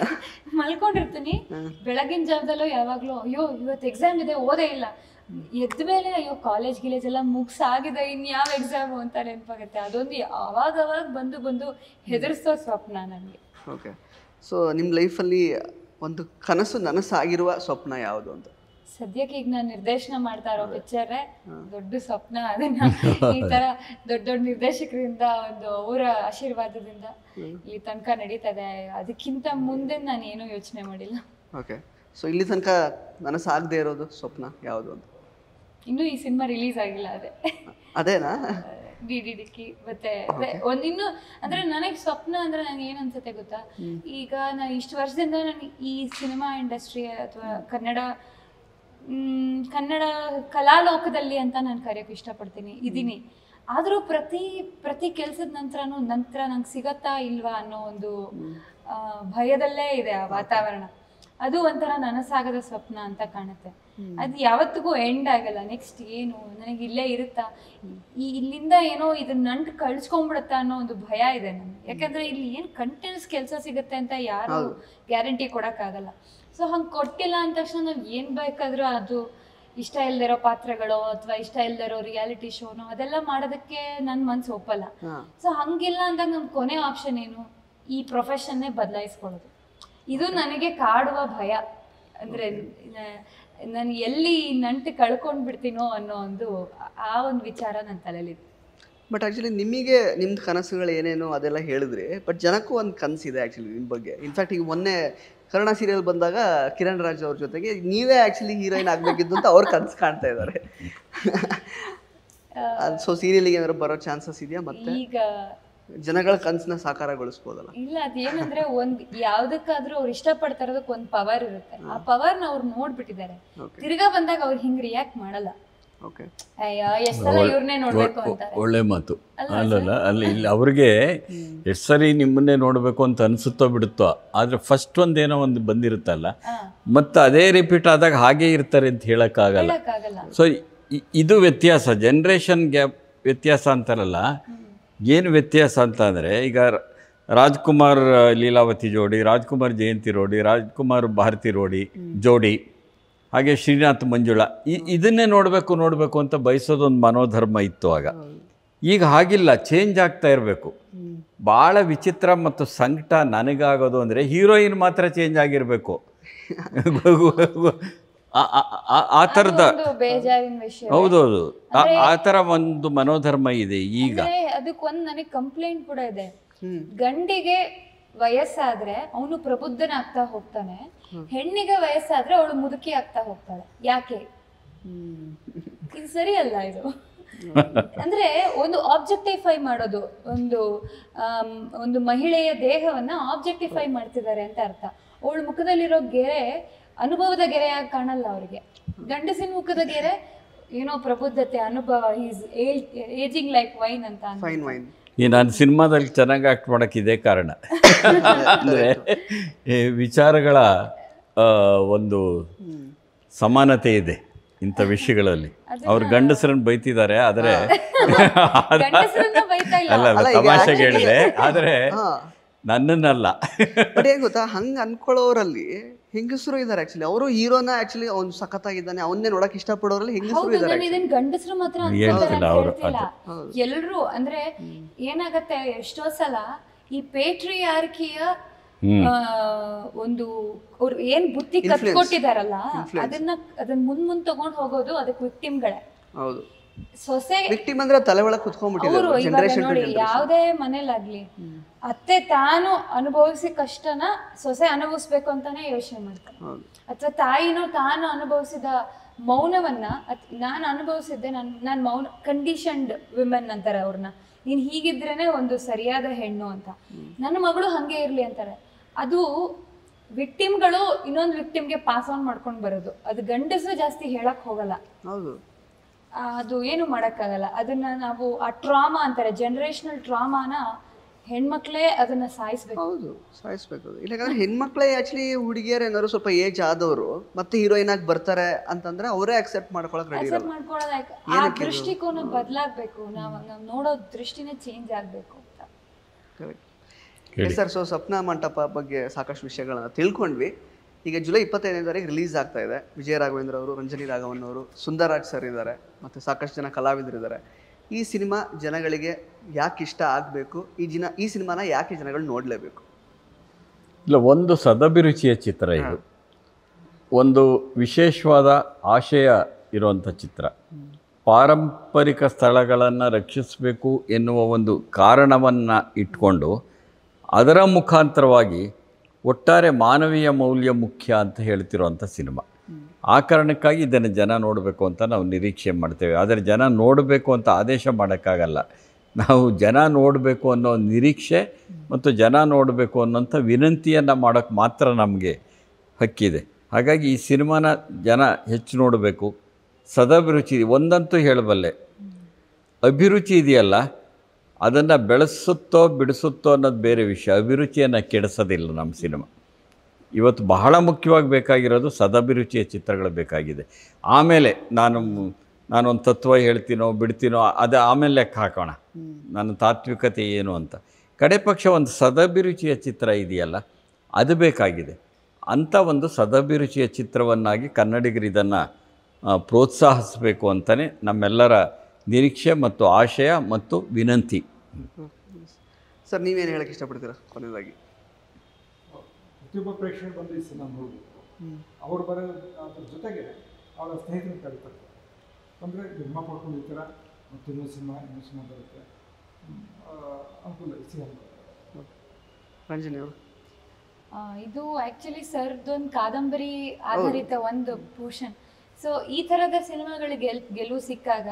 ಮಲ್ಕೊಂಡಿರ್ತೀನಿ ಬೆಳಗಿನ ಜಾವದಲ್ಲೂ ಯಾವಾಗ್ಲೂ ಅಯ್ಯೋ ಇವತ್ತು ಎಕ್ಸಾಮ್ ಇದೆ ಓದೇ ಇಲ್ಲ. ಎದ್ದ ಮೇಲೆ ಅಯ್ಯೋ ಕಾಲೇಜ್ ಎಲ್ಲ ಮುಗ್ಸಾಗಿದೆ, ಇನ್ಯಾವ ಎಕ್ಸಾಮು ಅಂತ ನೆನಪಾಗುತ್ತೆ. ಅದೊಂದು ಅವಾಗ ಬಂದು ಹೆದರ್ಸೋ ಸ್ವಪ್ನ ನನಗೆ. ಓಕೆ, ಸೊ ನಿಮ್ಮ ಲೈಫಲ್ಲಿ ಒಂದು ಕನಸು ನನಸಾಗಿರುವ ಸ್ವಪ್ನ ಯಾವುದು ಅಂತ? ಸದ್ಯಕ್ಕೆ ಈಗ ನಾನು ನಿರ್ದೇಶನ ಮಾಡ್ತಾ ಇರೋ ಪಿಕ್ಚರೇ ದೊಡ್ಡ ಸ್ವಪ್ನ. ಅದನ್ನ ಈ ತರ ದೊಡ್ಡ ನಿರ್ದೇಶಕರಿಂದ ಒಂದು ಅವರ ಆಶೀರ್ವಾದದಿಂದ ಇಲ್ಲಿ ತನಕ ನಡೀತದೆ. ಅದಕ್ಕಿಂತ ಮುಂದೆ ನಾನು ಏನೂ ಯೋಚನೆ ಮಾಡಿಲ್ಲ. ಓಕೆ, ಸೊ ಇಲ್ಲಿ ತನಕ ನನಸಾಗದೇ ಇರೋದು ಸ್ವಪ್ನ ಯಾವುದು ಅಂತ? ಇನ್ನೂ ಈ ಸಿನಿಮಾ ರಿಲೀಸ್ ಆಗಿಲ್ಲ. ಅದೇನಾ ಡಿಡಿಡಿಕ್ಕಿ ಮತ್ತೆ ಒಂದಿನ್ನು ಅಂದ್ರೆ ನನಗೆ ಸ್ವಪ್ನ ಅಂದ್ರೆ ನಂಗೆ ಏನ್ ಅನ್ಸುತ್ತೆ ಗೊತ್ತಾ, ಈಗ ನಾನು ಇಷ್ಟು ವರ್ಷದಿಂದ ನಾನು ಈ ಸಿನಿಮಾ ಇಂಡಸ್ಟ್ರಿ ಅಥವಾ ಕನ್ನಡ ಕಲಾಲೋಕದಲ್ಲಿ ಅಂತ ನಾನು ಕರೆಯೋಕೆ ಇಷ್ಟಪಡ್ತೀನಿ ಇದೀನಿ. ಆದರೂ ಪ್ರತಿ ಕೆಲಸದ ನಂತರ ನಂಗೆ ಸಿಗತ್ತಾ ಇಲ್ವಾ ಅನ್ನೋ ಒಂದು ಭಯದಲ್ಲೇ ಇದೆ ಆ ವಾತಾವರಣ. ಅದು ಒಂಥರ ನನಸಾಗದ ಸ್ವಪ್ನ ಅಂತ ಕಾಣುತ್ತೆ. ಅದು ಯಾವತ್ತಿಗೂ ಎಂಡ್ ಆಗಲ್ಲ. ನೆಕ್ಸ್ಟ್ ಏನು ನನಗೆ ಇಲ್ಲೇ ಇರುತ್ತಾ, ಇಲ್ಲಿಂದ ಏನೋ ಇದನ್ನ ನಂಟು ಕಳ್ಸ್ಕೊಂಡ್ಬಿಡುತ್ತಾ ಅನ್ನೋ ಒಂದು ಭಯ ಇದೆ ನನಗೆ. ಯಾಕಂದ್ರೆ ಇಲ್ಲಿ ಏನು ಕಂಟಿನ್ಯೂಸ್ ಕೆಲಸ ಸಿಗುತ್ತೆ ಅಂತ ಯಾರು ಗ್ಯಾರಂಟಿ ಕೊಡೋಕ್ಕಾಗಲ್ಲ. ಸೊ ಹಂಗೆ ಕೊಟ್ಟಿಲ್ಲ ಅಂದ ತಕ್ಷಣ ನಾವು ಏನು ಬೇಕಾದರೂ ಅದು ಇಷ್ಟ ಇಲ್ದಿರೋ ಪಾತ್ರಗಳು ಅಥವಾ ಇಷ್ಟ ಇಲ್ದಿರೋ ರಿಯಾಲಿಟಿ ಶೋನೋ ಅದೆಲ್ಲ ಮಾಡೋದಕ್ಕೆ ನನ್ನ ಮನ್ಸು ಒಪ್ಪಲ್ಲ. ಸೊ ಹಂಗಿಲ್ಲ ಅಂದಾಗ ನಮ್ಮ ಕೊನೆ ಆಪ್ಷನ್ ಏನು, ಈ ಪ್ರೊಫೆಷನ್ನೇ ಬದಲಾಯಿಸ್ಕೊಳ್ಳೋದು. ಇದು ನನಗೆ ಕಾಡುವ ಭಯ. ಅಂದರೆ ನಾನು ಎಲ್ಲಿ ನಂಟು ಕಳ್ಕೊಂಡು ಬಿಡ್ತೀನೋ ಅನ್ನೋ ಒಂದು ವಿಚಾರ ನನ್ನ ತಲೆಯಲ್ಲಿದೆ. ಬಟ್ ಆ್ಯಕ್ಚುಲಿ ನಿಮಗೆ ನಿಮ್ದು ಕನಸುಗಳು ಏನೇನೋ ಅದೆಲ್ಲ ಹೇಳಿದ್ರಿ, ಬಟ್ ಜನಕ್ಕೂ ಒಂದು ಕನಸಿದೆ ಆ್ಯಕ್ಚುಲಿ ನಿಮ್ಮ ಬಗ್ಗೆ. ಇನ್ಫ್ಯಾಕ್ಟ್ ಈಗ ಮೊನ್ನೆ ಕನ್ನಡ ಸೀರಿಯಲ್ ಬಂದಾಗ ಕಿರಣ್ ರಾಜ್ ಅವ್ರ ಜೊತೆಗೆ ನೀವೇ ಆ್ಯಕ್ಚುಲಿ ಹೀರೋಯಿನ್ ಆಗಬೇಕಿದ್ದು ಅಂತ ಅವ್ರು ಕನಸು ಕಾಣ್ತಾ ಇದ್ದಾರೆ. ಸೊ ಸೀರಿಯಲ್ಗೆ ಏನಾದ್ರು ಬರೋ ಚಾನ್ಸಸ್ ಇದೆಯಾ ಮತ್ತೆ? ಈಗ ಜನಗಳ ಕನಸನ್ನ ಸಾಕಾರಗೊಳಿಸ್ಬೋದಲ್ಲ? ಇಲ್ಲ, ಅದೇನಂದ್ರೆ ಯಾವ್ದಕ್ಕಾದ್ರೂ ಅವ್ರು ಇಷ್ಟಪಡ್ತಾ ಇರೋದಕ್ಕೆ ಒಂದು ಪವರ್ ಇರುತ್ತೆ. ಆ ಪವರ್ನ ಅವ್ರು ನೋಡ್ಬಿಟ್ಟಿದ್ದಾರೆ. ತಿರ್ಗಾ ಬಂದಾಗ ಅವ್ರು ಹಿಂಗ್ ರಿಯಾಕ್ಟ್ ಮಾಡಲ್ಲ. ಅಯ್ಯೋ ಎಷ್ಟ್ ಸಲ ಇವ್ರನ್ನೇ ನೋಡ್ಬೇಕು ಅಂತಾರೆ. ಒಳ್ಳೆ ಮಾತು ಅಲ್ಲಲ್ಲ. ಅಲ್ಲಿ ಇಲ್ಲಿ ಅವ್ರಿಗೆ ಎಷ್ಟು ಸರಿ ನಿಮ್ಮನ್ನೇ ನೋಡಬೇಕು ಅಂತ ಅನಿಸುತ್ತೋ ಬಿಡುತ್ತೋ, ಆದರೆ ಫಸ್ಟ್ ಒಂದೇನೋ ಒಂದು ಬಂದಿರುತ್ತಲ್ಲ, ಮತ್ತು ಅದೇ ರಿಪೀಟ್ ಆದಾಗ ಹಾಗೇ ಇರ್ತಾರೆ ಅಂತ ಹೇಳೋಕ್ಕಾಗಲ್ಲ. ಸೊ ಇದು ವ್ಯತ್ಯಾಸ, ಜನ್ರೇಷನ್ ಗ್ಯಾಪ್ ವ್ಯತ್ಯಾಸ ಅಂತಾರಲ್ಲ. ಏನು ವ್ಯತ್ಯಾಸ ಅಂತ ಅಂದರೆ, ಈಗ ರಾಜ್ಕುಮಾರ್ ಲೀಲಾವತಿ ಜೋಡಿ, ರಾಜ್ಕುಮಾರ್ ಜಯಂತಿ ರೋಡಿ, ರಾಜ್ಕುಮಾರ್ ಭಾರತಿ ಜೋಡಿ, ಹಾಗೆ ಶ್ರೀನಾಥ್ ಮಂಜುಳಾ, ಇದನ್ನೇ ನೋಡಬೇಕು ಅಂತ ಬಯಸೋದೊಂದು ಮನೋಧರ್ಮ ಇತ್ತು ಆಗ. ಈಗ ಹಾಗಿಲ್ಲ, ಚೇಂಜ್ ಆಗ್ತಾ ಇರಬೇಕು. ಭಾಳ ವಿಚಿತ್ರ ಮತ್ತು ಸಂಕಟ ನನಗಾಗೋದು ಅಂದರೆ ಹೀರೋಯಿನ್ ಮಾತ್ರ ಚೇಂಜ್ ಆಗಿರಬೇಕು. ಆ ಥರದ, ಹೌದೌದು, ಆ ಥರ ಒಂದು ಮನೋಧರ್ಮ ಇದೆ ಈಗ. ಅದಕ್ಕೊಂದು ನನಗೆ ಕಂಪ್ಲೇಂಟ್ ಕೂಡ ಇದೆ. ಗಂಡಿಗೆ ವಯಸ್ಸಾದ್ರೆ ಅವನು ಪ್ರಬುದ್ಧನಾಗ್ತಾ ಹೋಗ್ತಾನೆ, ಹೆಣ್ಣಿಗೆ ವಯಸ್ಸಾದ್ರೆ ಅವಳು ಮುದುಕಿ ಆಗ್ತಾ ಹೋಗ್ತಾಳೆ. ಯಾಕೆ? ಇದು ಸರಿಯಲ್ಲ. ಇದು ಅಂದ್ರೆ ಒಂದು ಆಬ್ಜೆಕ್ಟಿಫೈ ಮಾಡೋದು, ಒಂದು ಮಹಿಳೆಯ ದೇಹವನ್ನ ಆಬ್ಜೆಕ್ಟಿಫೈ ಮಾಡ್ತಿದ್ದಾರೆ ಅಂತ ಅರ್ಥ. ಅವಳ ಮುಖದಲ್ಲಿರೋ ಗೆರೆ ಅನುಭವದ ಗೆರೆಯಾಗಿ ಕಾಣಲ್ಲ ಅವ್ರಿಗೆ. ಗಂಡಸಿನ ಮುಖದ ಗೆರೆ ಏನೋ ಪ್ರಬುದ್ಧತೆ, ಅನುಭವ, ಈಸ್ ಏಜಿಂಗ್ ಲೈಕ್ ವೈನ್ ಅಂತ. ನಾನು ಸಿನಿಮಾದಲ್ಲಿ ಚೆನ್ನಾಗಿ ಆಕ್ಟ್ ಮಾಡೋಕ್ಕೆ ಇದೇ ಕಾರಣ. ಅಂದರೆ ವಿಚಾರಗಳ ಒಂದು ಸಮಾನತೆ ಇದೆ ಇಂಥ ವಿಷಯಗಳಲ್ಲಿ. ಅವ್ರು ಗಂಡಸರನ್ನು ಬೈತಿದ್ದಾರೆ, ಆದರೆ ಅಲ್ಲ ತಮಾಷೆಗೆ ಹೇಳಿದೆ, ಆದರೆ ನನ್ನನ್ನಲ್ಲ. ಬಟ್ ಏನ್ ಗೊತ್ತಾ, ಹಂಗೆ ಅನ್ಕೊಳ್ಳೋರಲ್ಲಿ ಹೆಂಗಸರು ಇದ್ದಾರೆ. ಆಕ್ಚುಲಿ ಅವರು ಹೀರೋನ ಆಕ್ಚುಲಿ ಅವ್ನು ಸಖತ್ತಾಗಿದ್ದಾನೆ, ಅವನ್ನೇ ನೋಡಕ್ ಇಷ್ಟಪಡೋರಲ್ಲಿ ಹೆಂಗಸರು ಇದ್ದಾರೆ. ಗಂಡಸರು ಮಾತ್ರ ಎಲ್ಲರೂ. ಅಂದ್ರೆ ಏನಾಗತ್ತೆ, ಎಷ್ಟೋ ಸಲ ಈ ಪೇಟ್ರಿಯಾರ್ಕಿಯ ಒಂದು ಅವ್ರು ಏನ್ ಬುದ್ಧಿ ಕತ್ಕೊಟ್ಟಿದಾರಲ್ಲ, ಅದನ್ನ ಮುಂದ್ ತಗೊಂಡ್ ಹೋಗೋದು ಅದಕ್ಕೆ ವಿಕ್ಟಿಮ್ಗಳೇ. ಹೌದು, ಸೊಸೆ ವಿಕ್ಟಿಮ್ ಅಂದ್ರೆ ತಲೆ ಒಳಗೆ ಕುತ್ಕೊಂಡ್ಬಿಟ್ಟಿದ್ದಾರೆ. ನೋಡಿ, ಯಾವ್ದೇ ಮನೇಲಾಗ್ಲಿ ಅತ್ತೆ ತಾನು ಅನುಭವಿಸಿ ಕಷ್ಟನ ಸೊಸೆ ಅನುಭವಿಸ್ಬೇಕು ಅಂತಾನೆ ಯೋಚನೆ ಮಾಡ್ತಾರೆ. ಅಥವಾ ತಾಯಿನೂ ತಾನು ಅನುಭವಿಸಿದ ಮೌನವನ್ನ ನಾನು ಅನುಭವಿಸಿದ್ದೆ, ನಾನು ಮೌನ, ಕಂಡೀಷನ್ಡ್ ವಿಮೆನ್ ಅಂತಾರೆ ಅವ್ರನ್ನ. ನೀನ್ ಹೀಗಿದ್ರೇನೆ ಒಂದು ಸರಿಯಾದ ಹೆಣ್ಣು ಅಂತ. ನನ್ನ ಮಗಳು ಹಂಗೆ ಇರ್ಲಿ ಅಂತಾರೆ. ಅದು ವಿಕ್ಟಿಮ್ಗಳು ಇನ್ನೊಂದು ವಿಕ್ಟಿಮ್ಗೆ ಪಾಸ್ ಆನ್ ಮಾಡ್ಕೊಂಡು ಬರೋದು. ಅದು ಗಂಡಸರು ಜಾಸ್ತಿ ಹೇಳಕ್ ಹೋಗಲ್ಲ. ಅದು ಏನು ಮಾಡಕ್ಕಾಗಲ್ಲ. ಅದನ್ನ ನಾವು ಆ ಟ್ರಾಮಾ ಅಂತಾರೆ, ಜನರೇಷನಲ್ ಟ್ರಾಮಾನ ಹೆಣ್ಮಕ್ಳೇ ಅದನ್ನ ಸಾಯಿಸ್ಬೇಕು. ಹೌದು, ಸಾಯಿಸ್ಬೇಕು. ಇಲ್ಲಾಂದ್ರೆ ಹೆಣ್ಮಕ್ಳೇ ಆಕ್ಚುಲಿ ಹುಡುಗಿಯರು ಏನಾದ್ರು ಸ್ವಲ್ಪ ಏಜ್ ಆದವರು ಮತ್ತೆ ಹೀರೋಯಿನ್ ಆಗಿ ಬರ್ತಾರೆ ಅಂತಂದ್ರೆ ಅವರೇ ಅಕ್ಸೆಪ್ಟ್ ಮಾಡ್ಕೊಳಕ್ ರೆಡಿ ಇರಲ್ಲ. ಮಾಡ್ಕೊಳ್ಳೋದು ಆ ದೃಷ್ಟಿಕೋನ ಬದಲಾಗಬೇಕು. ನಾವು ನೋಡೋ ದೃಷ್ಟಿನೇ ಚೇಂಜ್ ಆಗಬೇಕು ಅಂತ. ಸರ್, ಸೊ ಸ್ವಪ್ನ ಮಂಟಪ ಬಗ್ಗೆ ಸಾಕಷ್ಟು ವಿಷಯಗಳನ್ನ ತಿಳ್ಕೊಂಡ್ವಿ. ಈಗ ಜುಲೈ 25ನೇ ತಾರೀಕು ರಿಲೀಸ್ ಆಗ್ತಾ ಇದೆ. ವಿಜಯ ರಾಘವೇಂದ್ರ ಅವರು, ರಂಜನಿ ರಾಘವನ್ ಅವರು, ಸುಂದರಾಜ್ ಸರ್ ಇದ್ದಾರೆ, ಮತ್ತು ಸಾಕಷ್ಟು ಜನ ಕಲಾವಿದರಿದ್ದಾರೆ. ಈ ಸಿನಿಮಾ ಜನಗಳಿಗೆ ಯಾಕೆ ಇಷ್ಟ ಆಗಬೇಕು? ಈ ಸಿನಿಮಾನ ಯಾಕೆ ಜನಗಳು ನೋಡಲೇಬೇಕು? ಇಲ್ಲ, ಒಂದು ಸದಭಿರುಚಿಯ ಚಿತ್ರ ಇದು. ಒಂದು ವಿಶೇಷವಾದ ಆಶಯ ಇರುವಂಥ ಚಿತ್ರ. ಪಾರಂಪರಿಕ ಸ್ಥಳಗಳನ್ನು ರಕ್ಷಿಸಬೇಕು ಎನ್ನುವ ಒಂದು ಕಾರಣವನ್ನು ಇಟ್ಕೊಂಡು ಅದರ ಮುಖಾಂತರವಾಗಿ ಒಟ್ಟಾರೆ ಮಾನವೀಯ ಮೌಲ್ಯ ಮುಖ್ಯ ಅಂತ ಹೇಳ್ತಿರೋವಂಥ ಸಿನಿಮಾ. ಆ ಕಾರಣಕ್ಕಾಗಿ ಇದನ್ನು ಜನ ನೋಡಬೇಕು ಅಂತ ನಾವು ನಿರೀಕ್ಷೆ ಮಾಡ್ತೇವೆ. ಆದರೆ ಜನ ನೋಡಬೇಕು ಅಂತ ಆದೇಶ ಮಾಡೋಕ್ಕಾಗಲ್ಲ. ನಾವು ಜನ ನೋಡಬೇಕು ಅನ್ನೋ ನಿರೀಕ್ಷೆ ಮತ್ತು ಜನ ನೋಡಬೇಕು ಅನ್ನೋಂಥ ವಿನಂತಿಯನ್ನು ಮಾಡೋಕ್ಕೆ ಮಾತ್ರ ನಮಗೆ ಹಕ್ಕಿದೆ. ಹಾಗಾಗಿ ಈ ಸಿನಿಮಾನ ಜನ ಹೆಚ್ಚು ನೋಡಬೇಕು. ಸದಭಿರುಚಿ ಒಂದಂತೂ ಹೇಳಬಲ್ಲೆ, ಅಭಿರುಚಿ ಇದೆಯಲ್ಲ ಅದನ್ನು ಬೆಳೆಸುತ್ತೋ ಬಿಡಿಸುತ್ತೋ ಅನ್ನೋದು ಬೇರೆ ವಿಷಯ. ಅಭಿರುಚಿಯನ್ನು ಕೆಡಿಸೋದಿಲ್ಲ ನಮ್ಮ ಸಿನಿಮಾ. ಇವತ್ತು ಬಹಳ ಮುಖ್ಯವಾಗಿ ಬೇಕಾಗಿರೋದು ಸದಭಿರುಚಿಯ ಚಿತ್ರಗಳು ಬೇಕಾಗಿದೆ. ಆಮೇಲೆ ನಾನೊಂದು ತತ್ವ ಹೇಳ್ತೀನೋ ಬಿಡ್ತೀನೋ ಅದು ಆಮೇಲೆ ಲೆಕ್ಕ ಹಾಕೋಣ, ನನ್ನ ತಾತ್ವಿಕತೆ ಏನು ಅಂತ. ಕಡೆ ಪಕ್ಷ ಒಂದು ಸದಭಿರುಚಿಯ ಚಿತ್ರ ಇದೆಯಲ್ಲ ಅದು ಬೇಕಾಗಿದೆ. ಅಂಥ ಒಂದು ಸದಭಿರುಚಿಯ ಚಿತ್ರವನ್ನಾಗಿ ಕನ್ನಡಿಗರು ಇದನ್ನು ಪ್ರೋತ್ಸಾಹಿಸಬೇಕು ಅಂತಲೇ ನಮ್ಮೆಲ್ಲರ ನಿರೀಕ್ಷೆ ಮತ್ತು ಆಶಯ ಮತ್ತು ವಿನಂತಿ. ಸರ್, ನೀವೇನು ಹೇಳಕ್ಕೆ ಇಷ್ಟಪಡ್ತೀರಾ ಕೊನೆಯದಾಗಿ? ಪ್ರತಿಯೊಬ್ಬ ಪ್ರೇಕ್ಷಕರು ಬಂದು ಈ ಸಿನಿಮಾ ನೋಡಬೇಕು. ಅವ್ರು ಬರೋ ಅದ್ರ ಜೊತೆಗೆ ಅವರ ಸ್ನೇಹಿತರನ್ನು ಕರೀತಾರೆ. ಅಂದರೆ ನಿರ್ಮಾಣ ಮಾಡ್ಕೊಂಡಿರ್ತೀರ, ಮತ್ತು ಇನ್ನೊಂದು ಸಿನಿಮಾ ಬರುತ್ತೆ. ಅನುಕೂಲ ಸಿಗಲ್ಲ. ರಂಜನಿ ಅವರು ಇದು ಆ್ಯಕ್ಚುಲಿ ಸರ್ದೊಂದು ಕಾದಂಬರಿ ಆಧಾರಿತ ಒಂದು ಪೋರ್ಷನ್. ಸೊ ಈ ಥರದ ಸಿನಿಮಾಗಳಿಗೆ ಗೆಲುವು ಸಿಕ್ಕಾಗ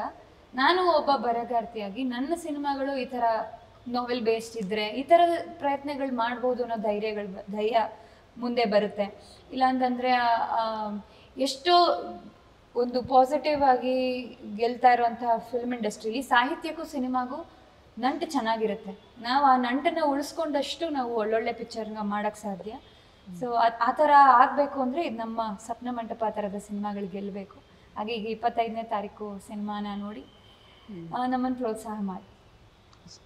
ನಾನು ಒಬ್ಬ ಬರಹಗಾರ್ತಿಯಾಗಿ ನನ್ನ ಸಿನಿಮಾಗಳು ಈ ಥರ ನಾವೆಲ್ ಬೇಸ್ಡ್ ಇದ್ದರೆ ಈ ಥರದ ಪ್ರಯತ್ನಗಳು ಮಾಡ್ಬೋದು ಅನ್ನೋ ಧೈರ್ಯ ಮುಂದೆ ಬರುತ್ತೆ. ಇಲ್ಲಾಂತಂದರೆ ಎಷ್ಟೋ ಒಂದು ಪಾಸಿಟಿವ್ ಆಗಿ ಗೆಲ್ತಾ ಇರುವಂತಹ ಫಿಲ್ಮ್ ಇಂಡಸ್ಟ್ರೀಲಿ ಸಾಹಿತ್ಯಕ್ಕೂ ಸಿನಿಮಾಗೂ ನಂಟು ಚೆನ್ನಾಗಿರುತ್ತೆ. ನಾವು ಆ ನಂಟನ್ನು ಉಳಿಸ್ಕೊಂಡಷ್ಟು ನಾವು ಒಳ್ಳೊಳ್ಳೆ ಪಿಕ್ಚರ್ನ ಮಾಡೋಕ್ಕೆ ಸಾಧ್ಯ. ಸೊ ಆ ಥರ ಆಗಬೇಕು ಅಂದರೆ ಇದು ನಮ್ಮ ಸಪ್ನ ಮಂಟಪ ಆ ಥರದ ಸಿನಿಮಾಗಳು ಗೆಲ್ಲಬೇಕು. ಹಾಗೆ ಈಗ 25ನೇ ತಾರೀಕು ಸಿನಿಮಾನ ನೋಡಿ ನಮ್ಮನ್ನು ಪ್ರೋತ್ಸಾಹ ಮಾಡಿ.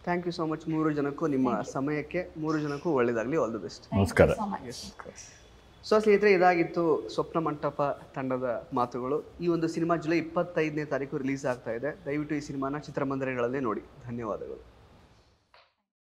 Thank you so much. 3 ಜನಕ್ಕೂ ನಿಮ್ಮ ಸಮಯಕ್ಕೆ 3 ಜನಕ್ಕೂ ಒಳ್ಳೆಯದಾಗಲಿ. All the best. ನಮಸ್ಕಾರ. ಸೊ ಸ್ನೇಹಿತರೆ, ಇದಾಗಿತ್ತು ಸ್ವಪ್ನ ಮಂಟಪ ತಂಡದ ಮಾತುಗಳು. ಈ ಒಂದು ಸಿನಿಮಾ ಜುಲೈ 25ನೇ ತಾರೀಕು ರಿಲೀಸ್ ಆಗ್ತಾ ಇದೆ. ದಯವಿಟ್ಟು ಈ ಸಿನಿಮಾನ ಚಿತ್ರಮಂದಿರಗಳಲ್ಲೇ ನೋಡಿ. ಧನ್ಯವಾದಗಳು.